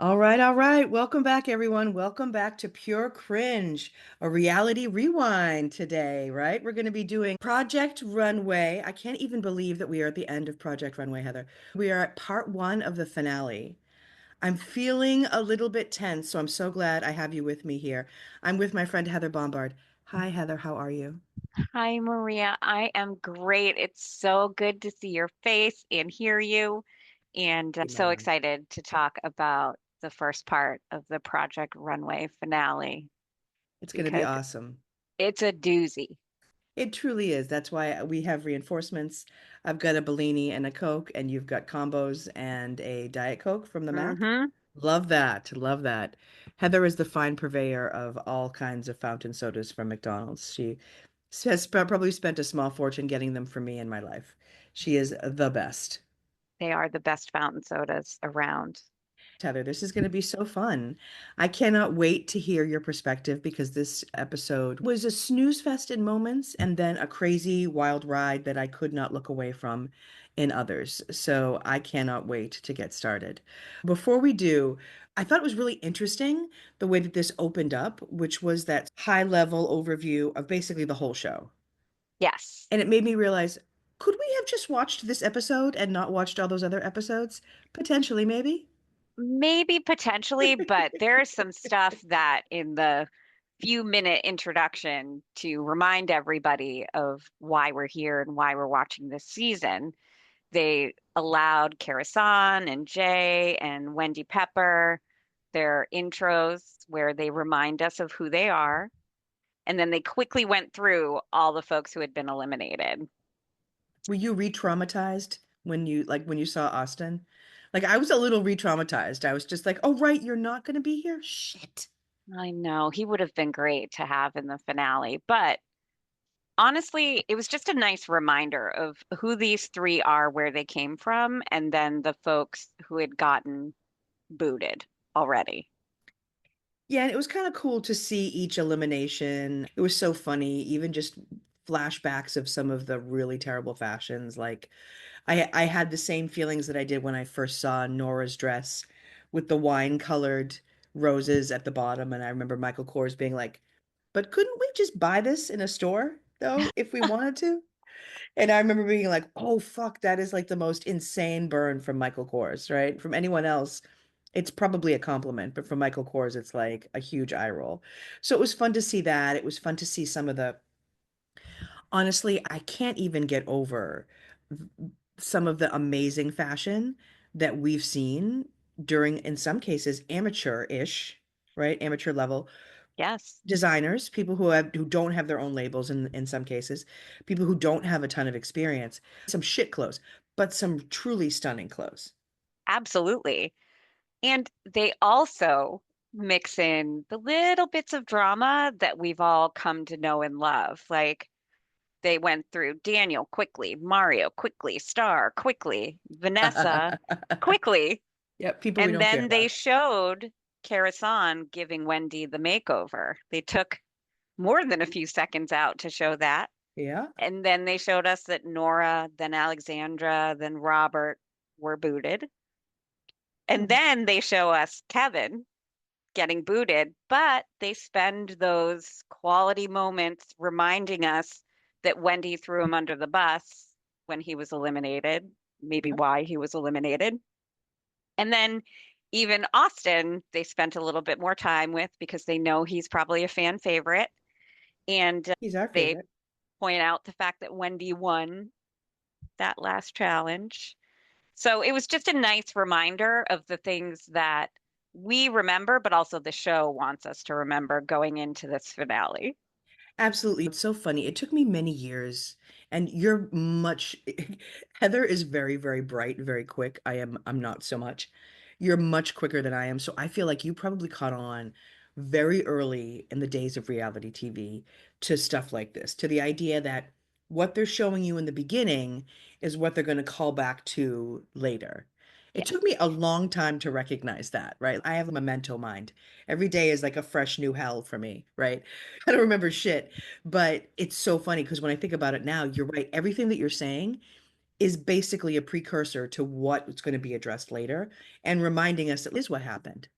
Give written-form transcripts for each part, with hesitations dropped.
All right, all right. Welcome back, everyone. Welcome back to Pure Cringe, a reality rewind today, right? We're going to be doing Project Runway. I can't even believe that we are at the end of Project Runway, Heather. We are at part one of the finale. I'm feeling a little bit tense, so I'm so glad I have you with me here. I'm with my friend Heather Bombard. Hi, Heather. How are you? Hi, Maria. I am great. It's so good to see your face and hear you. And My so love. excited to talk about the first part of the Project Runway finale It's going to be because awesome. it's a doozy. It truly is. That's why we have reinforcements. I've got a Bellini and a Coke, and you've got combos and a Diet Coke from the Mac. Hmm. Love that. Love that. Heather is the fine purveyor of all kinds of fountain sodas from McDonald's. She has probably spent a small fortune getting them for me in my life. She is the best. They are the best fountain sodas around. Heather, this is going to be so fun. I cannot wait to hear your perspective because this episode was a snooze fest in moments and then a crazy wild ride that I could not look away from in others. So I cannot wait to get started. Before we do, I thought it was really interesting the way that this opened up, which was that high level overview of basically the whole show. Yes, And it made me realize, could we have just watched this episode and not watched all those other episodes? Potentially, maybe. maybe potentially, but there's some stuff that in the few-minute introduction to remind everybody of why we're here and why we're watching this season. They allowed Karasan and Jay and Wendy Pepper their intros where they remind us of who they are. And then they quickly went through all the folks who had been eliminated. Were you re-traumatized when you saw Austin? Like I was a little re-traumatized. I was just like, "Oh right, you're not going to be here? Shit." I know he would have been great to have in the finale, but honestly, it was just a nice reminder of who these three are, where they came from, and then the folks who had gotten booted already. Yeah, and it was kind of cool to see each elimination. It was so funny, even just flashbacks of some of the really terrible fashions. Like I had the same feelings that I did when I first saw Nora's dress with the wine-colored roses at the bottom, and I remember Michael Kors being like, "But couldn't we just buy this in a store though if we wanted to?" And I remember being like, oh, fuck, that is like the most insane burn from Michael Kors, right? From anyone else, it's probably a compliment, but from Michael Kors, it's like a huge eye roll. So it was fun to see that. It was fun to see some of honestly, I can't even get over some of the amazing fashion that we've seen during, in some cases, amateur-ish, right? Amateur level Yes, designers, people who don't have their own labels in some cases, people who don't have a ton of experience, some shit clothes, but some truly stunning clothes. absolutely. And they also mix in the little bits of drama that we've all come to know and love. Like they went through Daniel quickly, Mario quickly, Star quickly, Vanessa quickly. Yep, people we And don't care then they about. showed Karasan giving Wendy the makeover. They took more than a few seconds out to show that. Yeah. And then they showed us that Nora, then Alexandra, then Robert were booted. And Mhm. then they show us Kevin getting booted, but they spend those quality moments reminding us that Wendy threw him under the bus when he was eliminated, maybe Yep. why he was eliminated. And then even Austin, they spent a little bit more time with because they know he's probably a fan favorite. And He's our they favorite. point out the fact that Wendy won that last challenge. So it was just a nice reminder of the things that we remember, but also the show wants us to remember going into this finale. Absolutely. It's so funny. It took me many years, and you're much, Heather is very, very bright, very quick. I'm not so much. You're much quicker than I am. So I feel like you probably caught on very early in the days of reality TV to stuff like this, to the idea that what they're showing you in the beginning is what they're going to call back to later. It Yeah, took me a long time to recognize that, right? I have a memento mind. Every day is like a fresh new hell for me, right? I don't remember shit, but it's so funny because when I think about it now, you're right. Everything that you're saying is basically a precursor to what's going to be addressed later and reminding us that is what happened,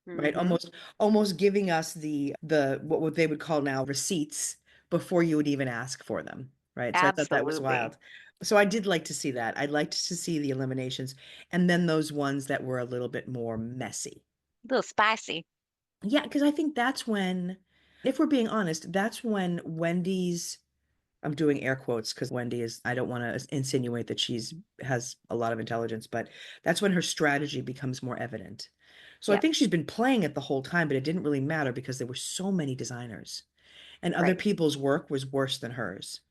right? Hmm. Almost giving us the what they would call now receipts before you would even ask for them, right? So I thought that was Absolutely. wild. So I did like to see that. I'd like to see the eliminations and then those ones that were a little bit more messy. A little spicy. Yeah, because I think that's when, if we're being honest, that's when Wendy's, I'm doing air quotes because Wendy is, I don't want to insinuate that she's has a lot of intelligence, but that's when her strategy becomes more evident. So I think Yes. she's been playing it the whole time, but it didn't really matter because there were so many designers and other Right. people's work was worse than hers.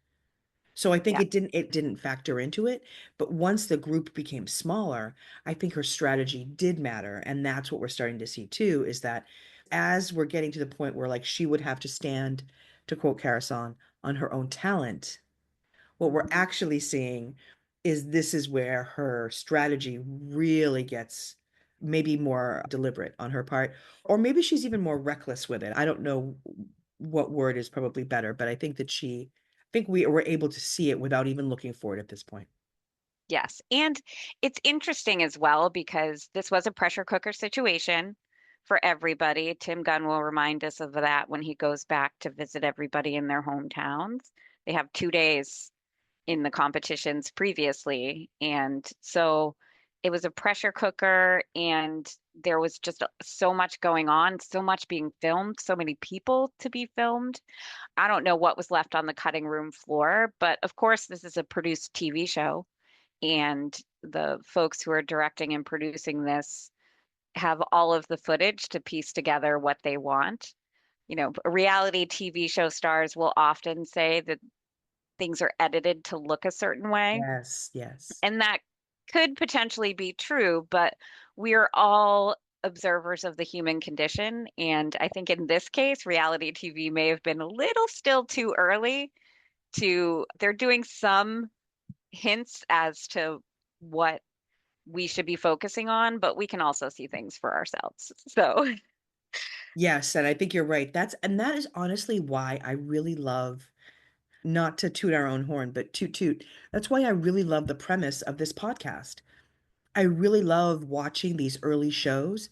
So I think Yeah. it didn't factor into it, but once the group became smaller, I think her strategy did matter, and that's what we're starting to see too, is that as we're getting to the point where like she would have to stand, to quote Karasan, on her own talent, what we're Hmm. actually seeing is this is where her strategy really gets maybe more deliberate on her part, or maybe she's even more reckless with it. I don't know what word is probably better, but I think we were able to see it without even looking for it at this point. Yes. And it's interesting as well because this was a pressure cooker situation for everybody. Tim Gunn will remind us of that when he goes back to visit everybody in their hometowns. They have 2 days in the competitions previously. And so it was a pressure cooker, and there was just so much going on, so much being filmed, so many people to be filmed. I don't know what was left on the cutting room floor, but of course, this is a produced TV show, and the folks who are directing and producing this have all of the footage to piece together what they want. Reality TV show stars will often say that things are edited to look a certain way. Yes, yes. And that could potentially be true, but we're all observers of the human condition. And I think in this case, reality TV may have been a little still too early they're doing some hints as to what we should be focusing on, but we can also see things for ourselves. So, Yes, and I think you're right. That is honestly why I really love, not to toot our own horn, but toot toot. That's why I really love the premise of this podcast. I really love watching these early shows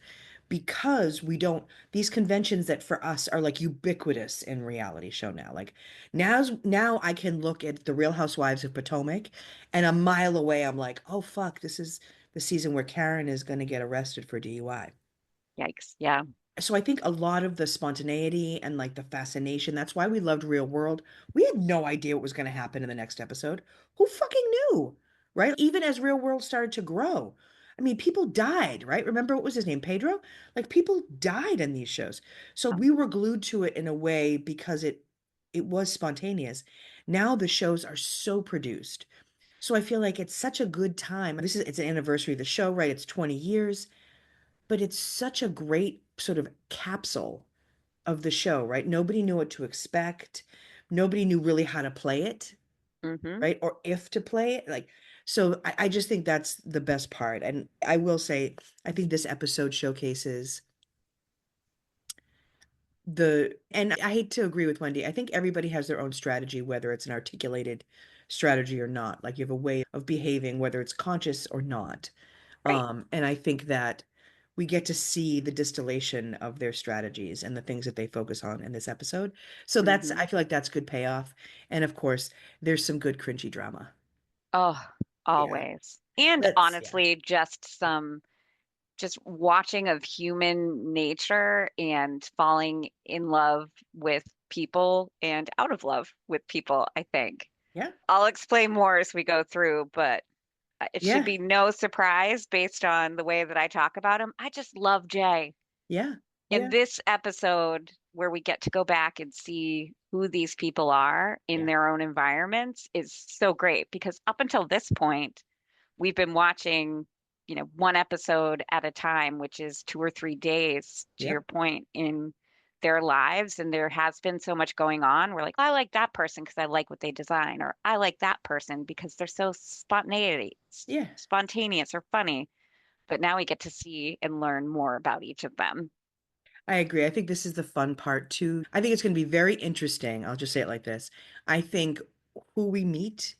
because we don't, these conventions that for us are like ubiquitous in reality show now. Like now I can look at the Real Housewives of Potomac and a mile away I'm like, "Oh fuck, this is the season where Karen is going to get arrested for DUI." yikes. Yeah. So I think a lot of the spontaneity and like the fascination, that's why we loved Real World. We had no idea what was going to happen in the next episode. Who fucking knew? Right? Even as Real World started to grow. I mean, people died, right? Remember what was his name? Pedro? Like people died in these shows. So we were glued to it in a way because it was spontaneous. Now the shows are so produced. So I feel like it's such a good time. It's an anniversary of the show, right? It's 20 years, but it's such a great sort of capsule of the show, right? Nobody knew what to expect. Nobody knew really how to play it, Hmm. right? Or if to play it. Like, so I just think that's the best part. And I will say, I think this episode showcases and I hate to agree with Wendy. I think everybody has their own strategy, whether it's an articulated strategy or not. Like you have a way of behaving, whether it's conscious or not. Right. And I think that we get to see the distillation of their strategies and the things that they focus on in this episode. So Hmm. I feel like that's good payoff. And of course, there's some good cringy drama. Oh, Yeah. always. And Yeah. honestly, just watching of human nature and falling in love with people and out of love with people, I think. Yeah. I'll explain more as we go through, but it should Yeah. be no surprise based on the way that I talk about him. I just love Jay. Yeah. And Yeah. this episode, where we get to go back and see who these people are in Yeah. their own environments, is so great because up until this point, we've been watching, one episode at a time, which is 2 or 3 days, to your Yep. point, in their lives. And there has been so much going on. We're like, I like that person because I like what they design, or I like that person because they're so Yeah. spontaneous or funny. But now we get to see and learn more about each of them. I agree. I think this is the fun part too. I think it's going to be very interesting. I'll just say it like this. I think who we meet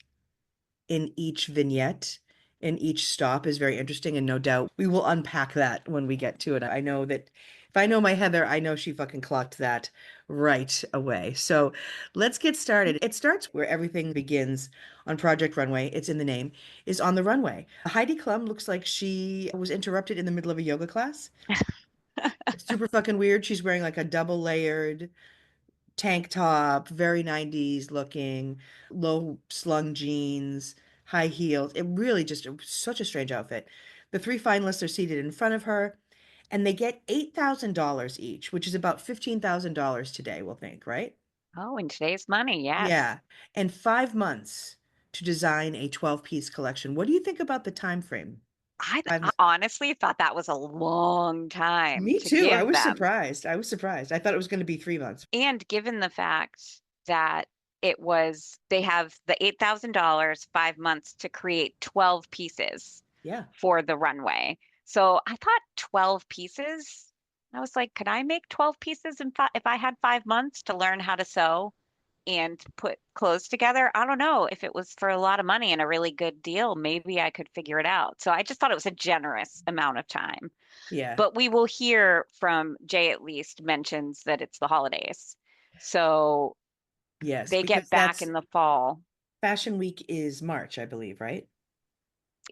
in each vignette, in each stop is very interesting. And no doubt we will unpack that when we get to it. I know that if I know my Heather, I know she fucking clocked that right away. So let's get started. It starts where everything begins on Project Runway. It's in the name, is on the runway. Heidi Klum looks like she was interrupted in the middle of a yoga class. It's super fucking weird. She's wearing like a double layered tank top, very 90s looking, low slung jeans, high heels. It really just such a strange outfit. The three finalists are seated in front of her, and they get $8,000 each, which is about $15,000 today, we'll think, right? Oh, in today's money, yes. Yeah. And 5 months to design a 12-piece collection. What do you think about the time frame? I 5 months. honestly thought that was a long time Me to too. I give was them. surprised. I was surprised. I thought it was going to be 3 months. And given the fact that they have the $8,000, 5 months to create 12 pieces Yeah. for the runway. So I thought 12 pieces. I was like, could I make 12 pieces if I had 5 months to learn how to sew and put clothes together? I don't know if it was for a lot of money and a really good deal. Maybe I could figure it out. So I just thought it was a generous amount of time. Yeah. But we will hear from Jay at least mentions that it's the holidays. So Yes, they get because back that's in the fall. Fashion Week is March, I believe, right?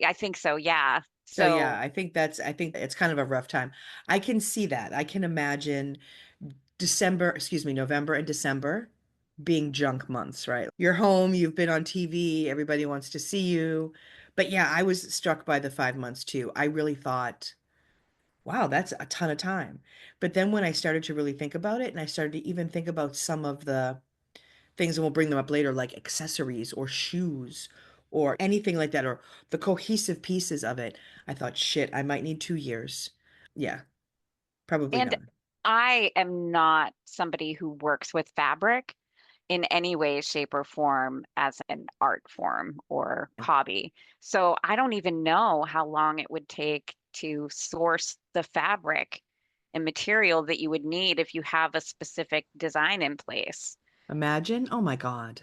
I think so, yeah. So yeah, So, I think it's kind of a rough time. I can see that. I can imagine November and December being junk months, right? You're home, you've been on TV, everybody wants to see you. But yeah, I was struck by the 5 months too. I really thought, wow, that's a ton of time. But then when I started to really think about it, and I started to even think about some of the things, and we'll bring them up later, like accessories or shoes or anything like that, or the cohesive pieces of it. I thought, shit, I might need 2 years. Yeah, probably and none. I am not somebody who works with fabric in any way, shape, or form as an art form or hobby. So I don't even know how long it would take to source the fabric and material that you would need if you have a specific design in place. Imagine, oh my God.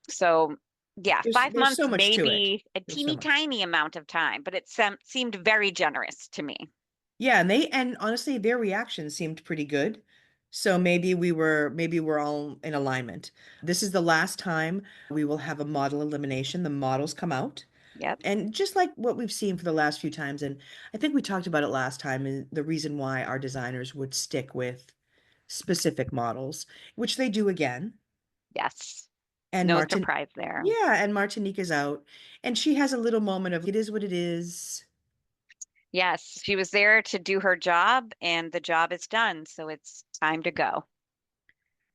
So, yeah, five There's months so much may to it. be a There's so teeny much. tiny amount of time, but seemed very generous to me. Yeah, and honestly, their reaction seemed pretty good. So maybe we're all in alignment. This is the last time we will have a model elimination. The models come out. Yep. And just like what we've seen for the last few times, and I think we talked about it last time, and the reason why our designers would stick with specific models, which they do again. Yes. And No surprise there. Yeah, and Martinique is out, and she has a little moment of it is what it is. Yes, she was there to do her job, and the job is done, so it's time to go,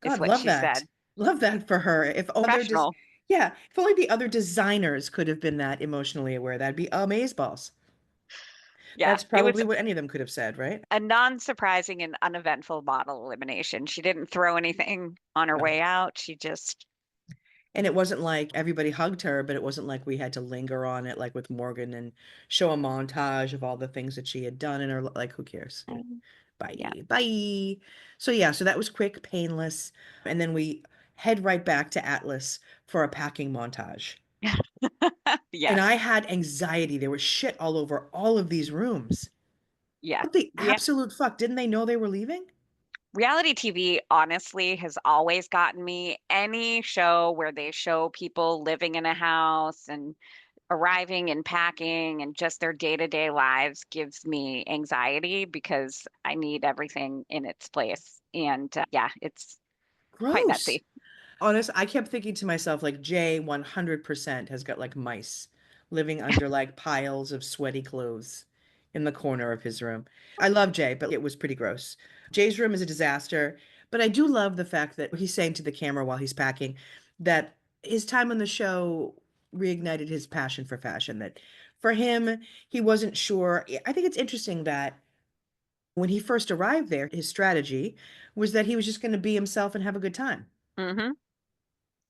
is God, what love she that. said. Love that for her. Professional. Yeah, if only the other designers could have been that emotionally aware, that'd be amazeballs. Yeah, That's it was probably what any of them could have said, right? a non-surprising and uneventful model elimination. She didn't throw anything on her No. way out. She just, And it wasn't like everybody hugged her, but it wasn't like we had to linger on it like with Morgan and show a montage of all the things that she had done in her like who cares? yeah. Bye. Bye. So yeah, so that was quick, painless. And then we head right back to Atlas for a packing montage. And I Yes. had anxiety. There was shit all over all of these rooms. Yeah. What the Rea absolute fuck? Didn't they know they were leaving? Reality TV honestly has always gotten me. Any show where they show people living in a house and arriving and packing and just their day-to-day lives gives me anxiety because I need everything in its place. And yeah, it's quite Gross. messy. Honest, I kept thinking to myself, like, Jay 100% has got like mice living under like piles of sweaty clothes in the corner of his room. I love Jay, but it was pretty gross. Jay's room is a disaster, but I do love the fact that he's saying to the camera while he's packing that his time on the show reignited his passion for fashion, that for him, he wasn't sure. I think it's interesting that when he first arrived there, his strategy was that he was just going to be himself and have a good time. Hmm.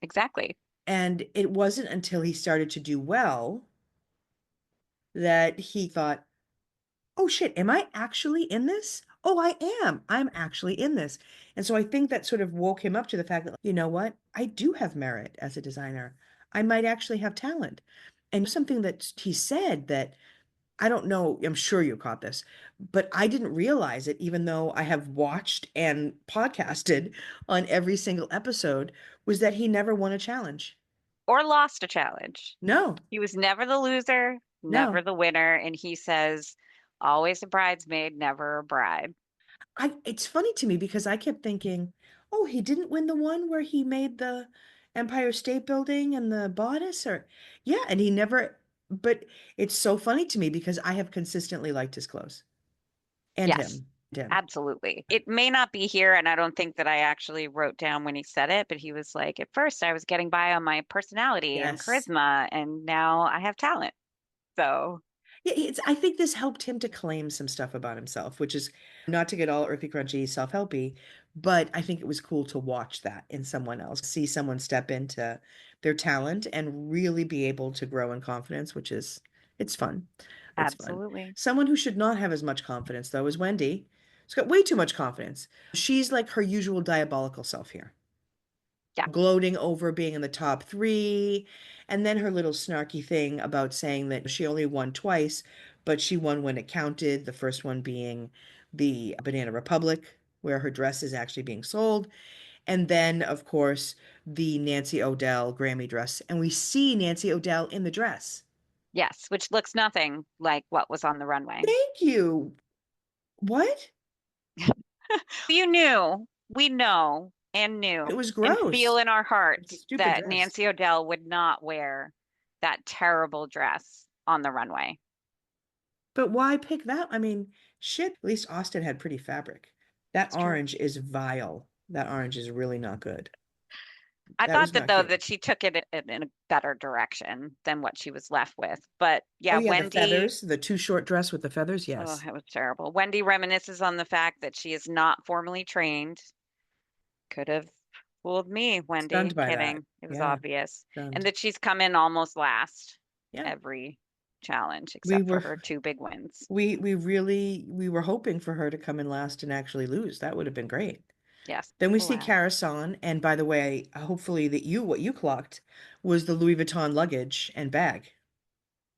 Exactly. And it wasn't until he started to do well that he thought, oh shit, am I actually in this? Oh, I am. I'm actually in this. And so I think that sort of woke him up to the fact that, you know what? I do have merit as a designer. I might actually have talent. And something that he said that I don't know, I'm sure you caught this, but I didn't realize it, even though I have watched and podcasted on every single episode, was that he never won a challenge. Or lost a challenge. No, He was never the loser, never no. the winner, and he says, always a bridesmaid, never a bride. It's funny to me because I kept thinking, oh, he didn't win the one where he made the Empire State Building and the bodice, or yeah, and he never, but it's so funny to me because I have consistently liked his clothes and Yes, him, and him. absolutely. It may not be here, and I don't think that I actually wrote down when he said it, but he was like, at first I was getting by on my personality and Yes. charisma, and now I have talent. So, Yeah, I think this helped him to claim some stuff about himself, which is not to get all earthy, crunchy, self-helpy, but I think it was cool to watch that in someone else, see someone step into their talent and really be able to grow in confidence, which is, it's fun. It's fun. absolutely. Someone who should not have as much confidence, though, is Wendy. She's got way too much confidence. She's like her usual diabolical self here, Yeah. gloating over being in the top three. And then her little snarky thing about saying that she only won twice, but she won when it counted. The first one being the Banana Republic, where her dress is actually being sold. And then, of course, the Nancy O'Dell Grammy dress. And we see Nancy O'Dell in the dress. Yes, which looks nothing like what was on the runway. Thank you. What? You knew, we know and It knew was and feel gross. in our It's a hearts stupid that dress. Nancy O'Dell would not wear that terrible dress on the runway. But why pick that? I mean, shit, at least Austin had pretty fabric. That It's true. orange is vile. That orange is really not good. I That thought was that not though cute. that she took it in a better direction than what she was left with. But Oh yeah, yeah, the Wendy, feathers, the too short dress with the feathers. oh, Yes. it was terrible. Wendy reminisces on the fact that she is not formally trained. Could have fooled me, Stunned Wendy. by that. Kidding. It was Yeah, obvious. And stunned. that she's come in almost last Yeah. every challenge We except for were her two big wins. we were hoping for her to come in last and actually lose. That would have been great. Yes, Then we see alas. Carousel, and by the way, hopefully that you what you clocked was the Louis Vuitton luggage and bag.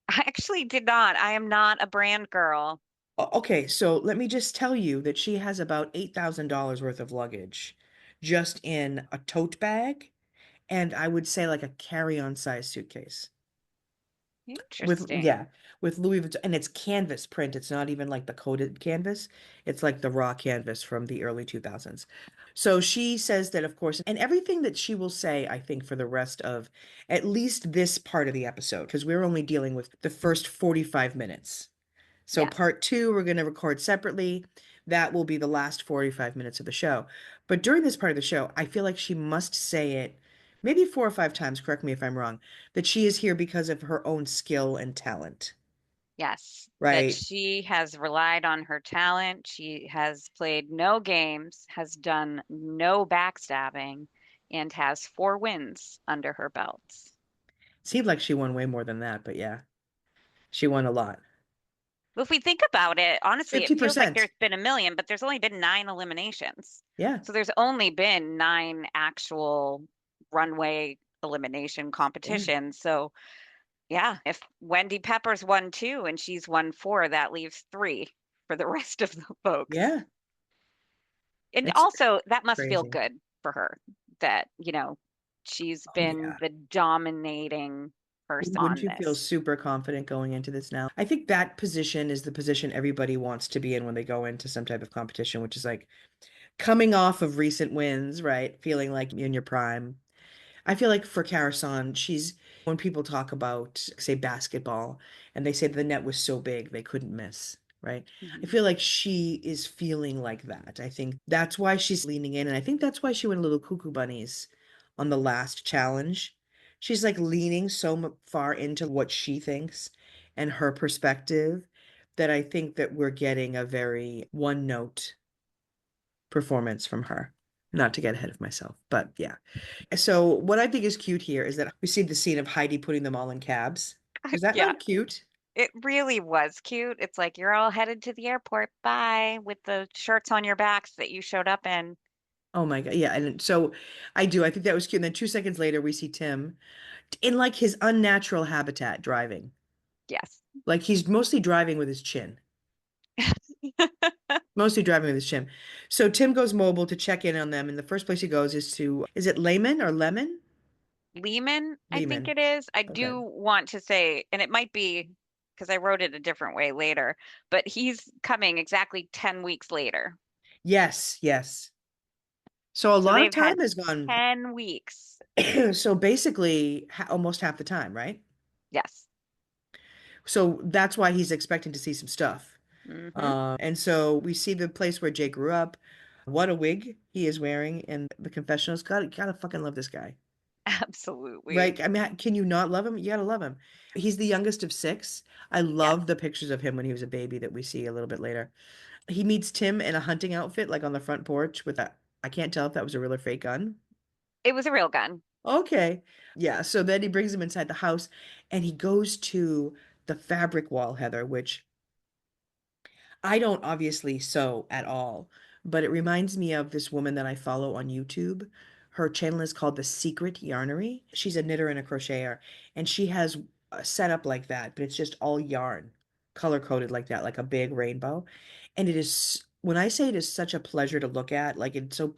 I actually did not. I am not a brand girl. Okay, so let me just tell you that she has about $8,000 worth of luggage just in a tote bag, and I would say like a carry-on size suitcase. With Interesting. yeah, with Louis Vuitton, and it's canvas print. It's not even like the coated canvas. It's like the raw canvas from the early 2000s. So she says that, of course, and everything that she will say, I think, for the rest of at least this part of the episode, because we're only dealing with the first 45 minutes. So Yes. part two, we're going to record separately. That will be the last 45 minutes of the show. But during this part of the show, I feel like she must say it maybe 4 or 5 times, correct me if I'm wrong, that she is here because of her own skill and talent, Yes. That right? she has relied on her talent. She has played no games, has done no backstabbing, and has 4 wins under her belts. Seemed like she won way more than that, but yeah, she won a lot. If we think about it, honestly, it feels like 50%. there's been a million, but there's only been 9 eliminations. Yeah, So there's only been 9 actual runway elimination yeah, competitions. So yeah, if Wendy Peppers won 2 and she's won 4, that leaves 3 for the rest of the folks. yeah. And It's also, that must feel crazy. good for her that, she's Oh, been yeah. the dominating person Wouldn't on you feel this. super confident going into this now? I think that position is the position everybody wants to be in when they go into some type of competition, which is like coming off of recent wins, right? Feeling like in your prime. I feel like for Karasan, when people talk about, say, basketball, and they say the net was so big they couldn't miss, right? I Mhm. feel like she is feeling like that. I think that's why she's leaning in, and I think that's why she went a little cuckoo bunnies on the last challenge. She's like leaning so far into what she thinks and her perspective that I think that we're getting a very one note performance from her. Not to get ahead of myself, but yeah. So what I think is cute here is that we see the scene of Heidi putting them all in cabs. Was that Yeah, not cute? it really was cute. It's like you're all headed to the airport. Bye, with the shirts on your backs that you showed up in. Oh my God. Yeah. And so I do. I think that was cute. And then 2 seconds later, we see Tim in like his unnatural habitat driving. Yes. Like he's mostly driving with his chin. Mostly driving with his chin. So Tim goes mobile to check in on them. And the first place he goes is to, is it Layman or Lemon? Lehman, I think Lehman. it is. I Okay. do want to say, and it might be because I wrote it a different way later, but he's coming exactly 10 weeks later. Yes. Yes. So a So lot of they've time had has gone. 10 weeks. So basically, almost half the time, right? Yes. So that's why he's expecting to see some stuff. Hmm. And so we see the place where Jay grew up. What a wig he is wearing in the confessionals. Gotta fucking love this guy. Absolutely. Right? I mean, can you not love him? You gotta love him. He's the youngest of six. I Yes. love the pictures of him when he was a baby that we see a little bit later. He meets Tim in a hunting outfit, like on the front porch with a, I can't tell if that was a real or fake gun. It was a real gun. Okay. Yeah. So then he brings him inside the house and he goes to the fabric wall, Heather, which I don't obviously sew at all, but it reminds me of this woman that I follow on YouTube. Her channel is called The Secret Yarnery. She's a knitter and a crocheter, and she has a setup like that, but it's just all yarn, color coded like that, like a big rainbow. And it is, when I say it is such a pleasure to look at, like it's so,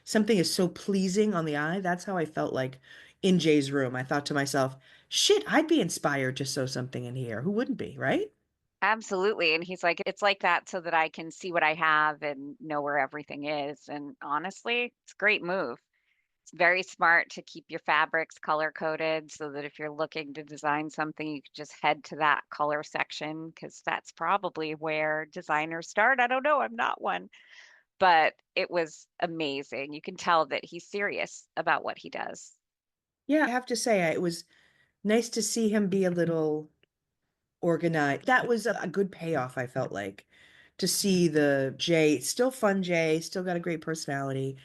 something is so pleasing on the eye. That's how I felt like in Jay's room. I thought to myself, shit, I'd be inspired to sew something in here. Who wouldn't be, right? Absolutely. And he's like, it's like that so that I can see what I have and know where everything is. And honestly, it's a great move. It's very smart to keep your fabrics color coded so that if you're looking to design something, you can just head to that color section because that's probably where designers start. I don't know, I'm not one, but it was amazing. You can tell that he's serious about what he does. Yeah, I have to say, it was nice to see him be a little organized. That was a good payoff, I felt like, to see the Jay, still fun Jay, still got a great personality,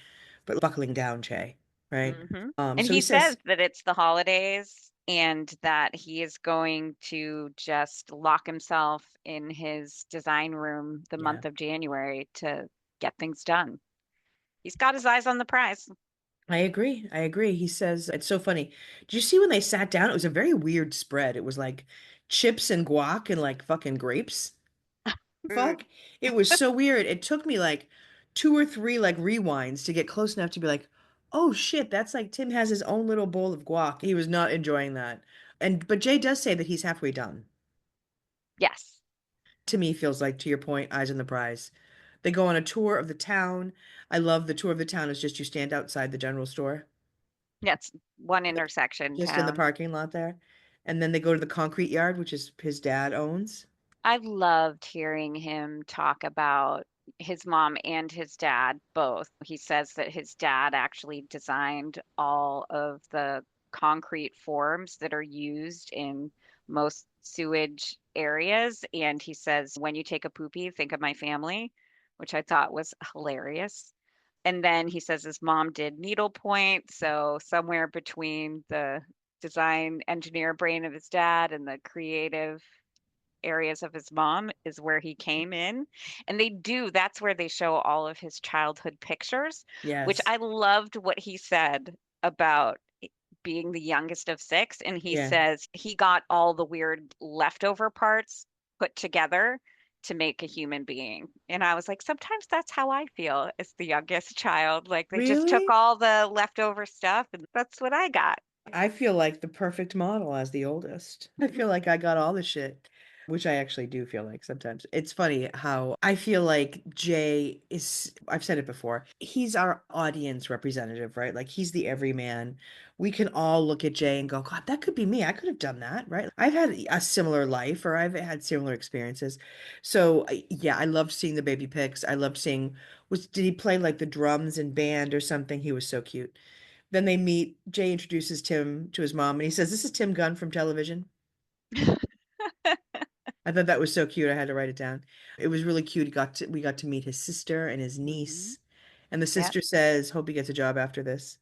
but buckling down Jay, right? Hmm. And So he he says says, that it's the holidays and that he is going to just lock himself in his design room the yeah, month of January to get things done. He's got his eyes on the prize. I agree. I agree. He says, it's so funny. Did you see when they sat down? It was a very weird spread. It was like chips and guac and like fucking grapes. Mm. Fuck. It was so weird. It took me like two or three like rewinds to get close enough to be like, oh shit, that's like Tim has his own little bowl of guac. He was not enjoying that. And but Jay does say that he's halfway done. Yes, To me, feels like, to your point, eyes on the prize. They go on a tour of the town. I love the tour of the town is just you stand outside the general store, that's one like intersection just in the town. parking lot there. And then they go to the concrete yard, which is his dad owns. I loved hearing him talk about his mom and his dad both. He says that his dad actually designed all of the concrete forms that are used in most sewage areas. And he says, when you take a poopy, think of my family, which I thought was hilarious. And then he says his mom did needlepoint. So somewhere between the design engineer brain of his dad and the creative areas of his mom is where he came in. And they do, that's where they show all of his childhood pictures, which Yes. I loved what he said about being the youngest of six. And he Yeah. says he got all the weird leftover parts put together to make a human being. And I was like, sometimes that's how I feel as the youngest child. Like they just took Really? all the leftover stuff and that's what I got. I feel like the perfect model as the oldest. I feel like I got all the shit, which I actually do feel like sometimes. It's funny how I feel like Jay is, I've said it before, he's our audience representative, right? Like he's the everyman. We can all look at Jay and go, God, that could be me. I could have done that, right? I've had a similar life or I've had similar experiences. So yeah, I loved seeing the baby pics. I loved seeing, did he play like the drums and band or something? He was so cute. Then they meet. Jay introduces Tim to his mom, and he says, "This is Tim Gunn from television." I thought that was so cute. I had to write it down. It was really cute. We got to meet his sister and his Mhm. niece, and the Yep. sister says, "Hope he gets a job after this."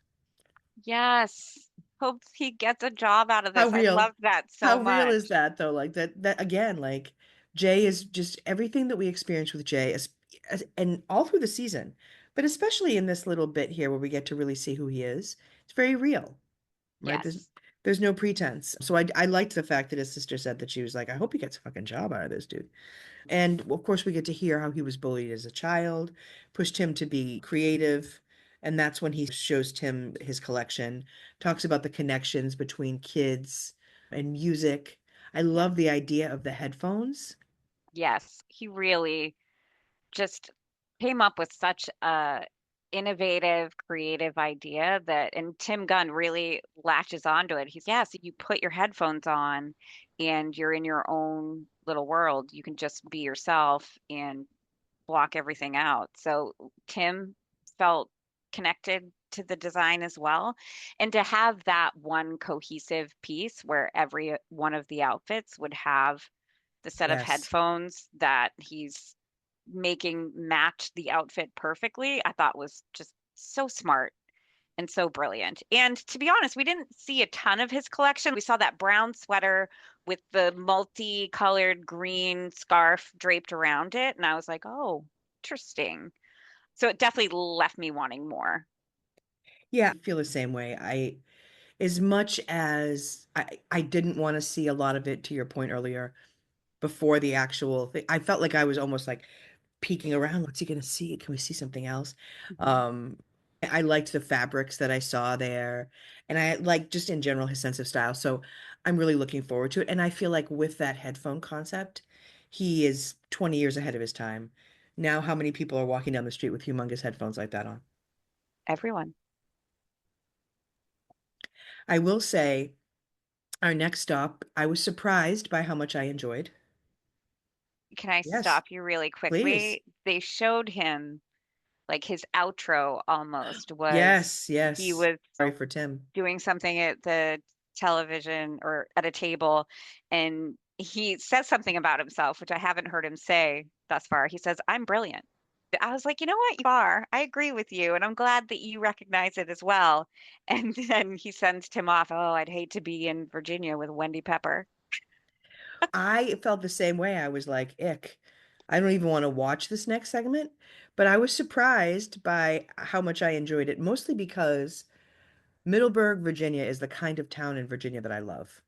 Yes. Hope he gets a job out of How this. I real? love that so How real is much. that though? Like that again. Like Jay is just everything that we experience with Jay, and all through the season. But especially in this little bit here where we get to really see who he is, it's very real, right? Yes. There's no pretense. So I liked the fact that his sister said that she was like, I hope he gets a fucking job out of this dude. And of course, we get to hear how he was bullied as a child, pushed him to be creative. And that's when he shows Tim his collection, talks about the connections between kids and music. I Yes. love the idea of the headphones. Yes. He really just came up with such a innovative, creative idea that, and Tim Gunn really latches onto it. He's, yes, you put your headphones on and you're in your own little world. You can just be yourself and block everything out. So Tim felt connected to the design as well. And to have that one cohesive piece where every one of the outfits would have the set of Yes. headphones that he's making match the outfit perfectly, I thought was just so smart and so brilliant. And to be honest, we didn't see a ton of his collection. We saw that brown sweater with the multicolored green scarf draped around it. And I was like, oh, interesting. So it definitely left me wanting more. Yeah, I feel the same way. As much as I didn't want to see a lot of it, to your point earlier, before the actual thing, I felt like I was almost like peeking around. What's he gonna see? Can we see something else? Mhm. Um, I liked the fabrics that I saw there, and I like just in general his sense of style. So I'm really looking forward to it. And I feel like with that headphone concept, he is 20 years ahead of his time. Now, how many people are walking down the street with humongous headphones like that on? Everyone. I will say, our next stop, I was surprised by how much I enjoyed. Can I Yes, stop you really please. quickly? They showed him like his outro almost was Yes, he yes. was Sorry for Tim. doing something at the television or at a table and he says something about himself, which I haven't heard him say thus far. He says, I'm brilliant. I was like, you know what? You are. I agree with you. And I'm glad that you recognize it as well. And then he sends Tim off. Oh, I'd hate to be in Virginia with Wendy Pepper. I felt the same way. I was like, ick. I don't even want to watch this next segment, but I was surprised by how much I enjoyed it, mostly because Middleburg, Virginia is the kind of town in Virginia that I love.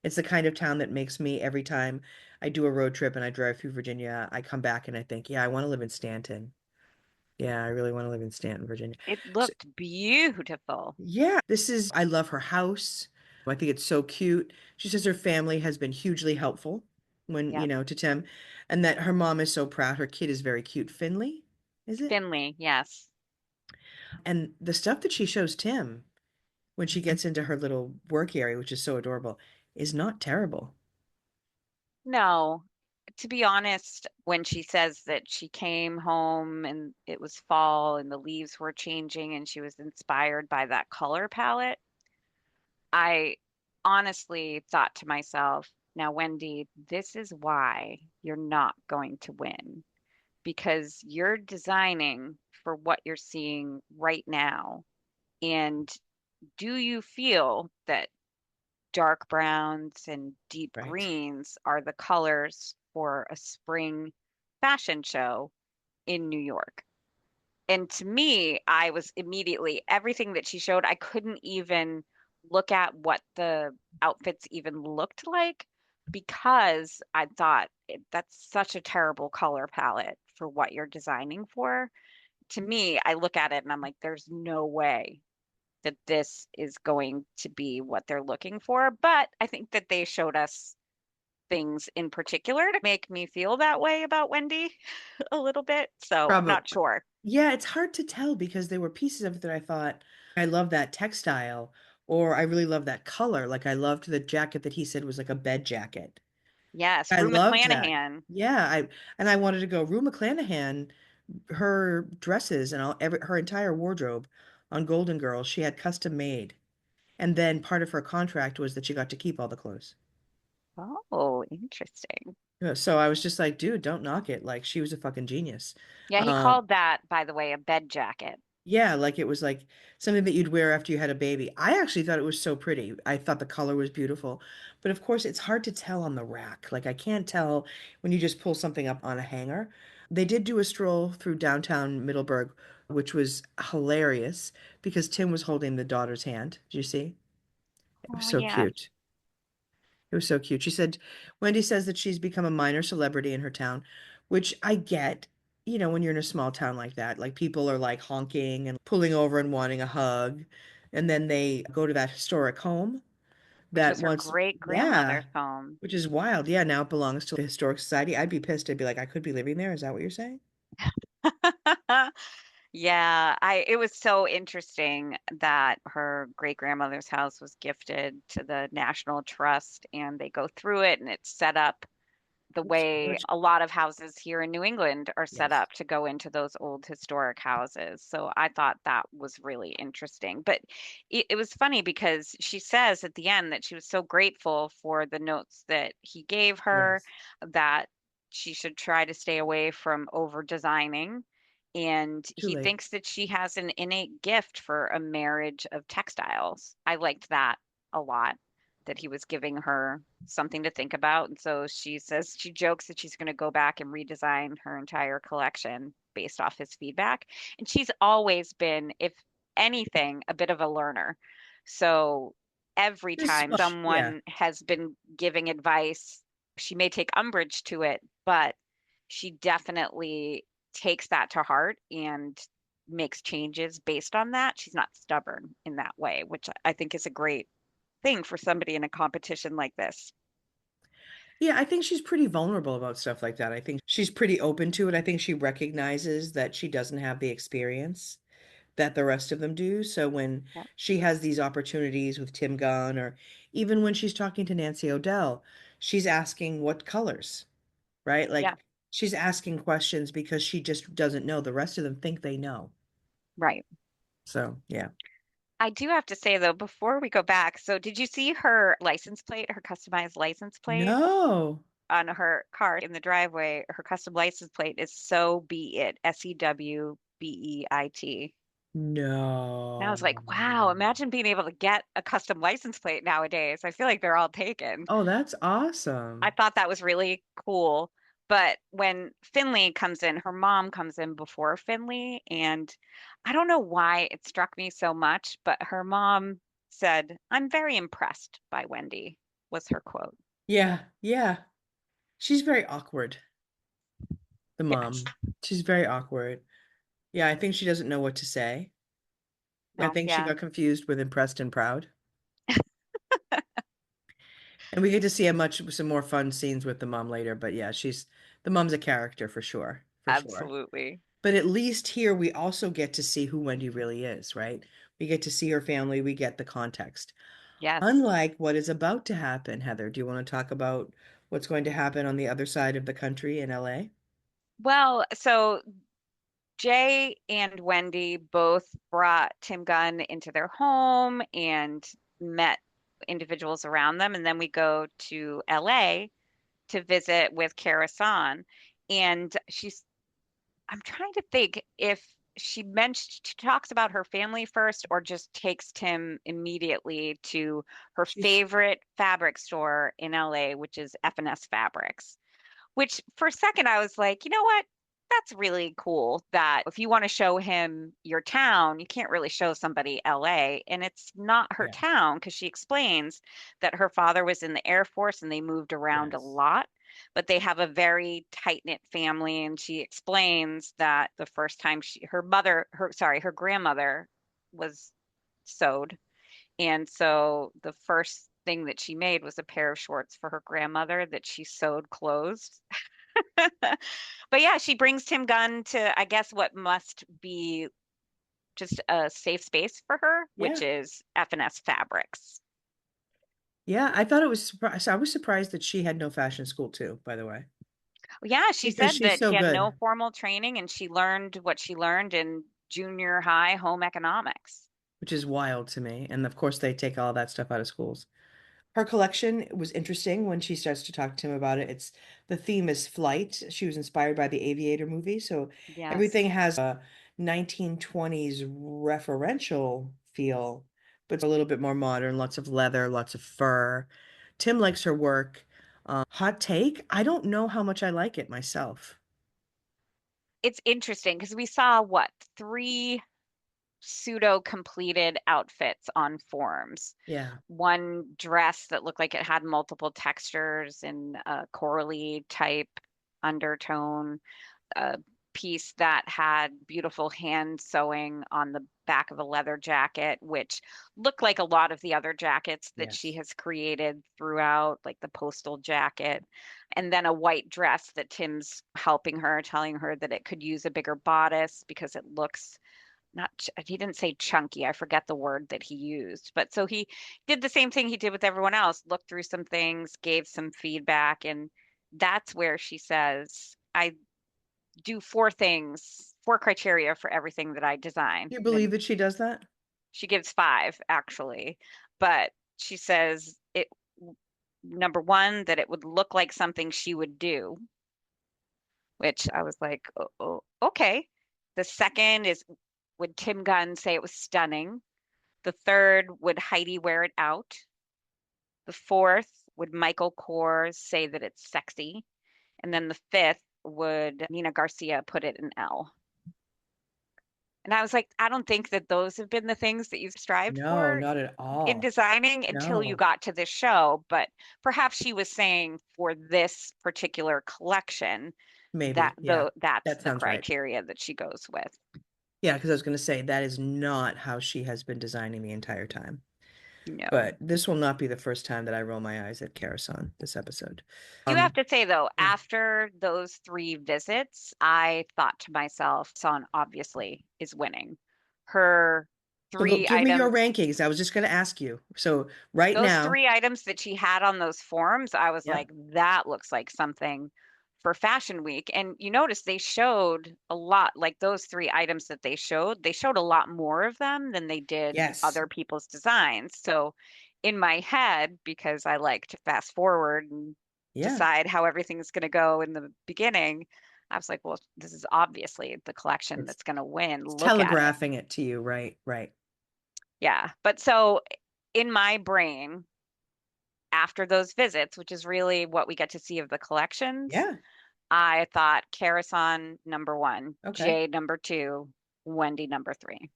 It's the kind of town that makes me, every time I do a road trip and I drive through Virginia, I come back and I think, yeah, I want to live in Stanton. Yeah, I really want to live in Stanton, Virginia. It So, looked beautiful. yeah, I love her house. I think it's so cute. She says her family has been hugely helpful when, Yep. to Tim, and that her mom is so proud. Her kid is very cute. Finley, is it? Finley, yes. And the stuff that she shows Tim when she gets into her little work area, which is so adorable, is not terrible. No, to be honest, when she says that she came home and it was fall and the leaves were changing and she was inspired by that color palette, I honestly thought to myself, now, Wendy, this is why you're not going to win because you're designing for what you're seeing right now. And do you feel that dark browns and deep Right. greens are the colors for a spring fashion show in New York? And to me, I was immediately, everything that she showed, I couldn't even look at what the outfits even looked like because I thought that's such a terrible color palette for what you're designing for. To me, I look at it and I'm like, there's no way that this is going to be what they're looking for. But I think that they showed us things in particular to make me feel that way about Wendy a little bit. So I'm Probably. not sure. Yeah, it's hard to tell because there were pieces of it that I thought, I love that textile, or I really love that color. Like I loved the jacket that he said was like a bed jacket. Yes, I Rue loved that. McClanahan. Yeah, I wanted to go. Rue McClanahan, her dresses and her entire wardrobe on Golden Girls, she had custom made. And then part of her contract was that she got to keep all the clothes. Oh, interesting. So I was just like, dude, don't knock it. Like she was a fucking genius. Yeah, he Um, called that, by the way, a bed jacket. yeah, like it was like something that you'd wear after you had a baby. I actually thought it was so pretty. I thought the color was beautiful. But of course, it's hard to tell on the rack. Like I can't tell when you just pull something up on a hanger. They did do a stroll through downtown Middleburg, which was hilarious because Tim was holding the daughter's hand. Did you see? It was Oh, so yeah. cute. It was so cute. She said, Wendy says that she's become a minor celebrity in her town, which I get, when you're in a small town like that, like people are like honking and pulling over and wanting a hug. And then they go to that historic home Which that was her once, great yeah, grandmother's home. which is wild. Yeah, now it belongs to the Historic Society. I'd be pissed. I'd be like, I could be living there. Is that what you're saying? Yeah, it was so interesting that her great grandmother's house was gifted to the National Trust and they go through it and it's set up the It's way gorgeous. a lot of houses here in New England are set Yes, up to go into those old historic houses. So I thought that was really interesting. But it was funny because she says at the end that she was so grateful for the notes that he gave her, yes, that she should try to stay away from over designing. And too he late. thinks that she has an innate gift for a marriage of textiles. I liked that a lot, that he was giving her something to think about. And so she says she jokes that she's going to go back and redesign her entire collection based off his feedback. And she's always been, if anything, a bit of a learner. So every Just time smart. Yeah. someone has been giving advice, she may take umbrage to it, but she definitely takes that to heart and makes changes based on that. She's not stubborn in that way, which I think is a great thing for somebody in a competition like this. Yeah, I think she's pretty vulnerable about stuff like that. I think she's pretty open to it. I think she recognizes that she doesn't have the experience that the rest of them do. So when Yeah. she has these opportunities with Tim Gunn, or even when she's talking to Nancy O'Dell, she's asking what colors, right? Yeah, Like she's asking questions because she just doesn't know. The rest of them think they know. right. So, yeah. I do have to say though, before we go back, so did you see her license plate, her customized license plate No, on her car in the driveway? Her custom license plate is So Be It, SEWBEIT. And I was like, wow, no. imagine being able to get a custom license plate nowadays. I feel like they're all taken. Oh, that's I awesome. thought that was really cool. But when Finley comes in, her mom comes in before Finley, and I don't know why it struck me so much, but her mom said, "I'm very impressed by Wendy," was her quote. Yeah, yeah. She's very awkward, the Yes. mom. She's very awkward. Yeah, I think she doesn't know what to say. I Oh, think she yeah. got confused with impressed and proud. And we get to see some more fun scenes with the mom later. But yeah, the mom's a character for sure, for sure. Absolutely. But at least here we also get to see who Wendy really is, right? We get to see her family, we get the context. Yes. Unlike what is about to happen, Heather, do you want to talk about what's going to happen on the other side of the country in LA? Well, so Jay and Wendy both brought Tim Gunn into their home and met individuals around them. And then we go to LA to visit with Kara San. And I'm trying to think if she talks about her family first or just takes Tim immediately to her She's favorite fabric store in LA, which is F&S Fabrics. Which for a second I was like, you know what? That's really cool that if you want to show him your town, you can't really show somebody LA. And it's not her Yes, town because she explains that her father was in the Air Force and they moved around a yes, lot, but they have a very tight-knit family. And she explains that the first time her grandmother was sewed, and so the first thing that she made was a pair of shorts for her grandmother that she sewed closed. But yeah, she brings Tim Gunn to, I guess, what must be just a safe space for her, which yeah, is F&S Fabrics. yeah. I thought it was surprised. I was surprised that she had no fashion school too, by the way, Yeah, she because said she's that she so had no good, formal training and she learned what she learned in junior high home economics. which is wild to me. And of course, they take all that stuff out of schools. Her collection was interesting when she starts to talk to him about it. It's the theme is flight. She was inspired by the Aviator movie, so Yes. everything has a 1920s referential feel, but it's a little bit more modern, lots of leather, lots of fur. Tim likes her work. Hot take, I don't know how much I like it myself. it's interesting because we saw what, three pseudo completed outfits on forums. Yeah. One dress that looked like it had multiple textures in a corally type undertone, a piece that had beautiful hand sewing on the back of a leather jacket, which looked like a lot of the other jackets that she Yes. has created throughout, like the postal jacket. And then a white dress that Tim's helping her, telling her that it could use a bigger bodice because it looks not, he didn't say chunky. I forget the word that he used. But so he did the same thing he did with everyone else, looked through some things, gave some feedback. And that's where she says, I do four things, four criteria for everything that I design. Do you Then believe that she does that? she gives five actually, but she says it, number one, that it would look like something she would do, which I was like, oh, okay. The second is, would Tim Gunn say it was stunning? The third, would Heidi wear it out? The fourth, would Michael Kors say that it's sexy? And then the fifth, would Nina Garcia put it in L? And I was like, I don't think that those have been the things that you've strived No, for not at in all. designing until you No. got to this show. But perhaps she was saying for this particular collection that Maybe. Yeah. that's That the sounds right. criteria that she goes with. Yeah, because I was going to say that is not how she has been designing the entire time. No. But this will not be the first time that I roll my eyes at Karasan this episode. Do have Um, to say though, yeah. after those three visits, I thought to myself, Son obviously is winning. Her So go three give me your items, rankings. I was just going to ask you. So right those now, three items that she had on those forms, I was yeah. like, that looks like something for Fashion Week. And you notice they showed a lot, like those three items that they showed a lot more of them than they did Yes. other people's designs. So in my head, because I like to fast forward and Yeah. decide how everything's going to go in the beginning, I was like, well, this is obviously the collection It's that's going to win. it's Look at it. telegraphing it to you. Right. Right. Yeah. But so in my brain, after those visits, which is really what we get to see of the collections, Yeah. I thought Karasan number one, Okay. Jay number two, Wendy number three.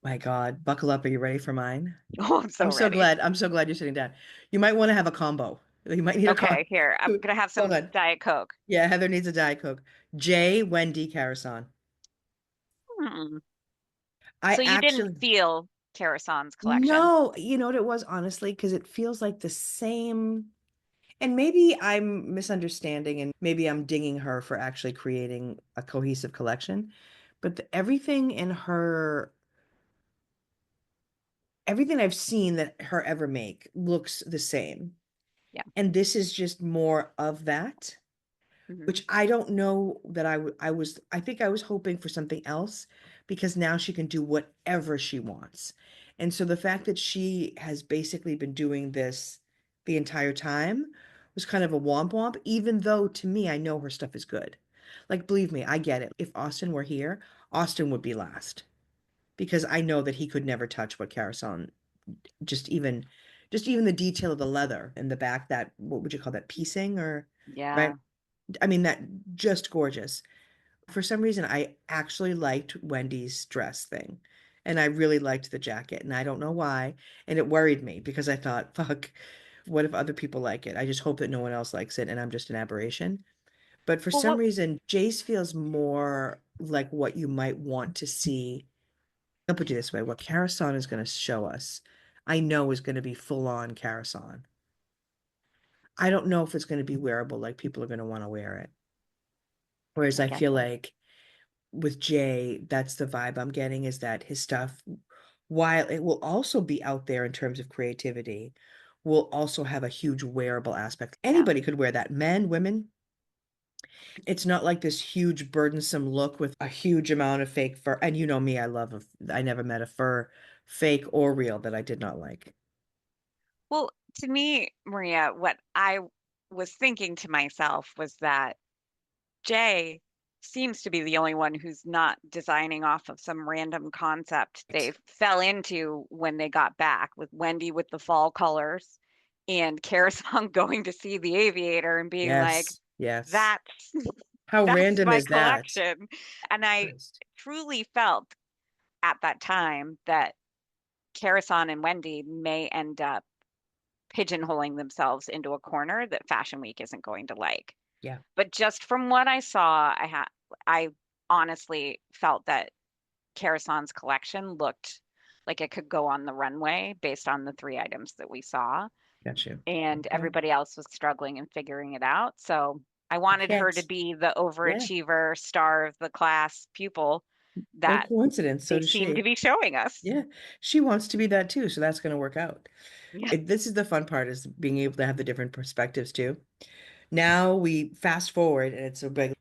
My God. Buckle up. Are you ready for mine? Oh, I'm so I'm so ready. glad. I'm so glad you're sitting down. You might want to have a combo. You might need a combo. Okay, here, I'm gonna have Hold some on. Diet Coke. Yeah, Heather needs a Diet Coke. Jay, Wendy, Karasan. Hmm. I So you didn't actually, feel Karasan's collection? no, you know what it was, honestly, because it feels like the same. And maybe I'm misunderstanding and maybe I'm dinging her for actually creating a cohesive collection. But everything in her, everything I've seen that her ever make looks the same. Yeah. And this is just more of that, Hmm. which I don't know that I think I was hoping for something else because now she can do whatever she wants. And so the fact that she has basically been doing this the entire time was kind of a womp womp, even though to me, I know her stuff is good. Like, believe me, I get it. If Austin were here, Austin would be last because I know that he could never touch what Carousel, just even just even the detail of the leather in the back, that what would you call that, piecing or right? Yeah. I mean, that just gorgeous. For some reason, I actually liked Wendy's dress thing. And I really liked the jacket. And I don't know why. And it worried me because I thought, fuck, what if other people like it? I just hope that no one else likes it and I'm just an aberration. But for Well, some what? reason, Jace feels more like what you might want to see. I'll put it this way, what Karasan is going to show us, I know is going to be full on Karasan. I don't know if it's going to be wearable, like people are going to want to wear it. Whereas I I get feel that. like with Jay, that's the vibe I'm getting is that his stuff, while it will also be out there in terms of creativity, will also have a huge wearable aspect. Yeah. Anybody could wear that, men, women. It's not like this huge burdensome look with a huge amount of fake fur. And you know me, I never met a fur, fake or real, that I did not like. Well, to me, Maria, what I was thinking to myself was that Jay seems to be the only one who's not designing off of some random concept they Right. fell into when they got back, with Wendy with the fall colors and Karisong going to see the aviator and being like, Yes, yes. that's How That's random my is that? collection. And I Christ. truly felt at that time that Saun and Wendy may end up pigeonholing themselves into a corner that Fashion Week isn't going to like. Yeah. But just from what I saw, I honestly felt that Saun's collection looked like it could go on the runway based on the three items that we saw, Got you. and Okay. everybody else was struggling and figuring it out. So I I wanted her to can't. be the Yeah. overachiever, star of the class pupil No that coincidence. So they does seem to she. be showing us. Yeah. She wants to be that too. So that's going to work out. Yeah. This is the fun part is being able to have the different perspectives too. Now we fast forward and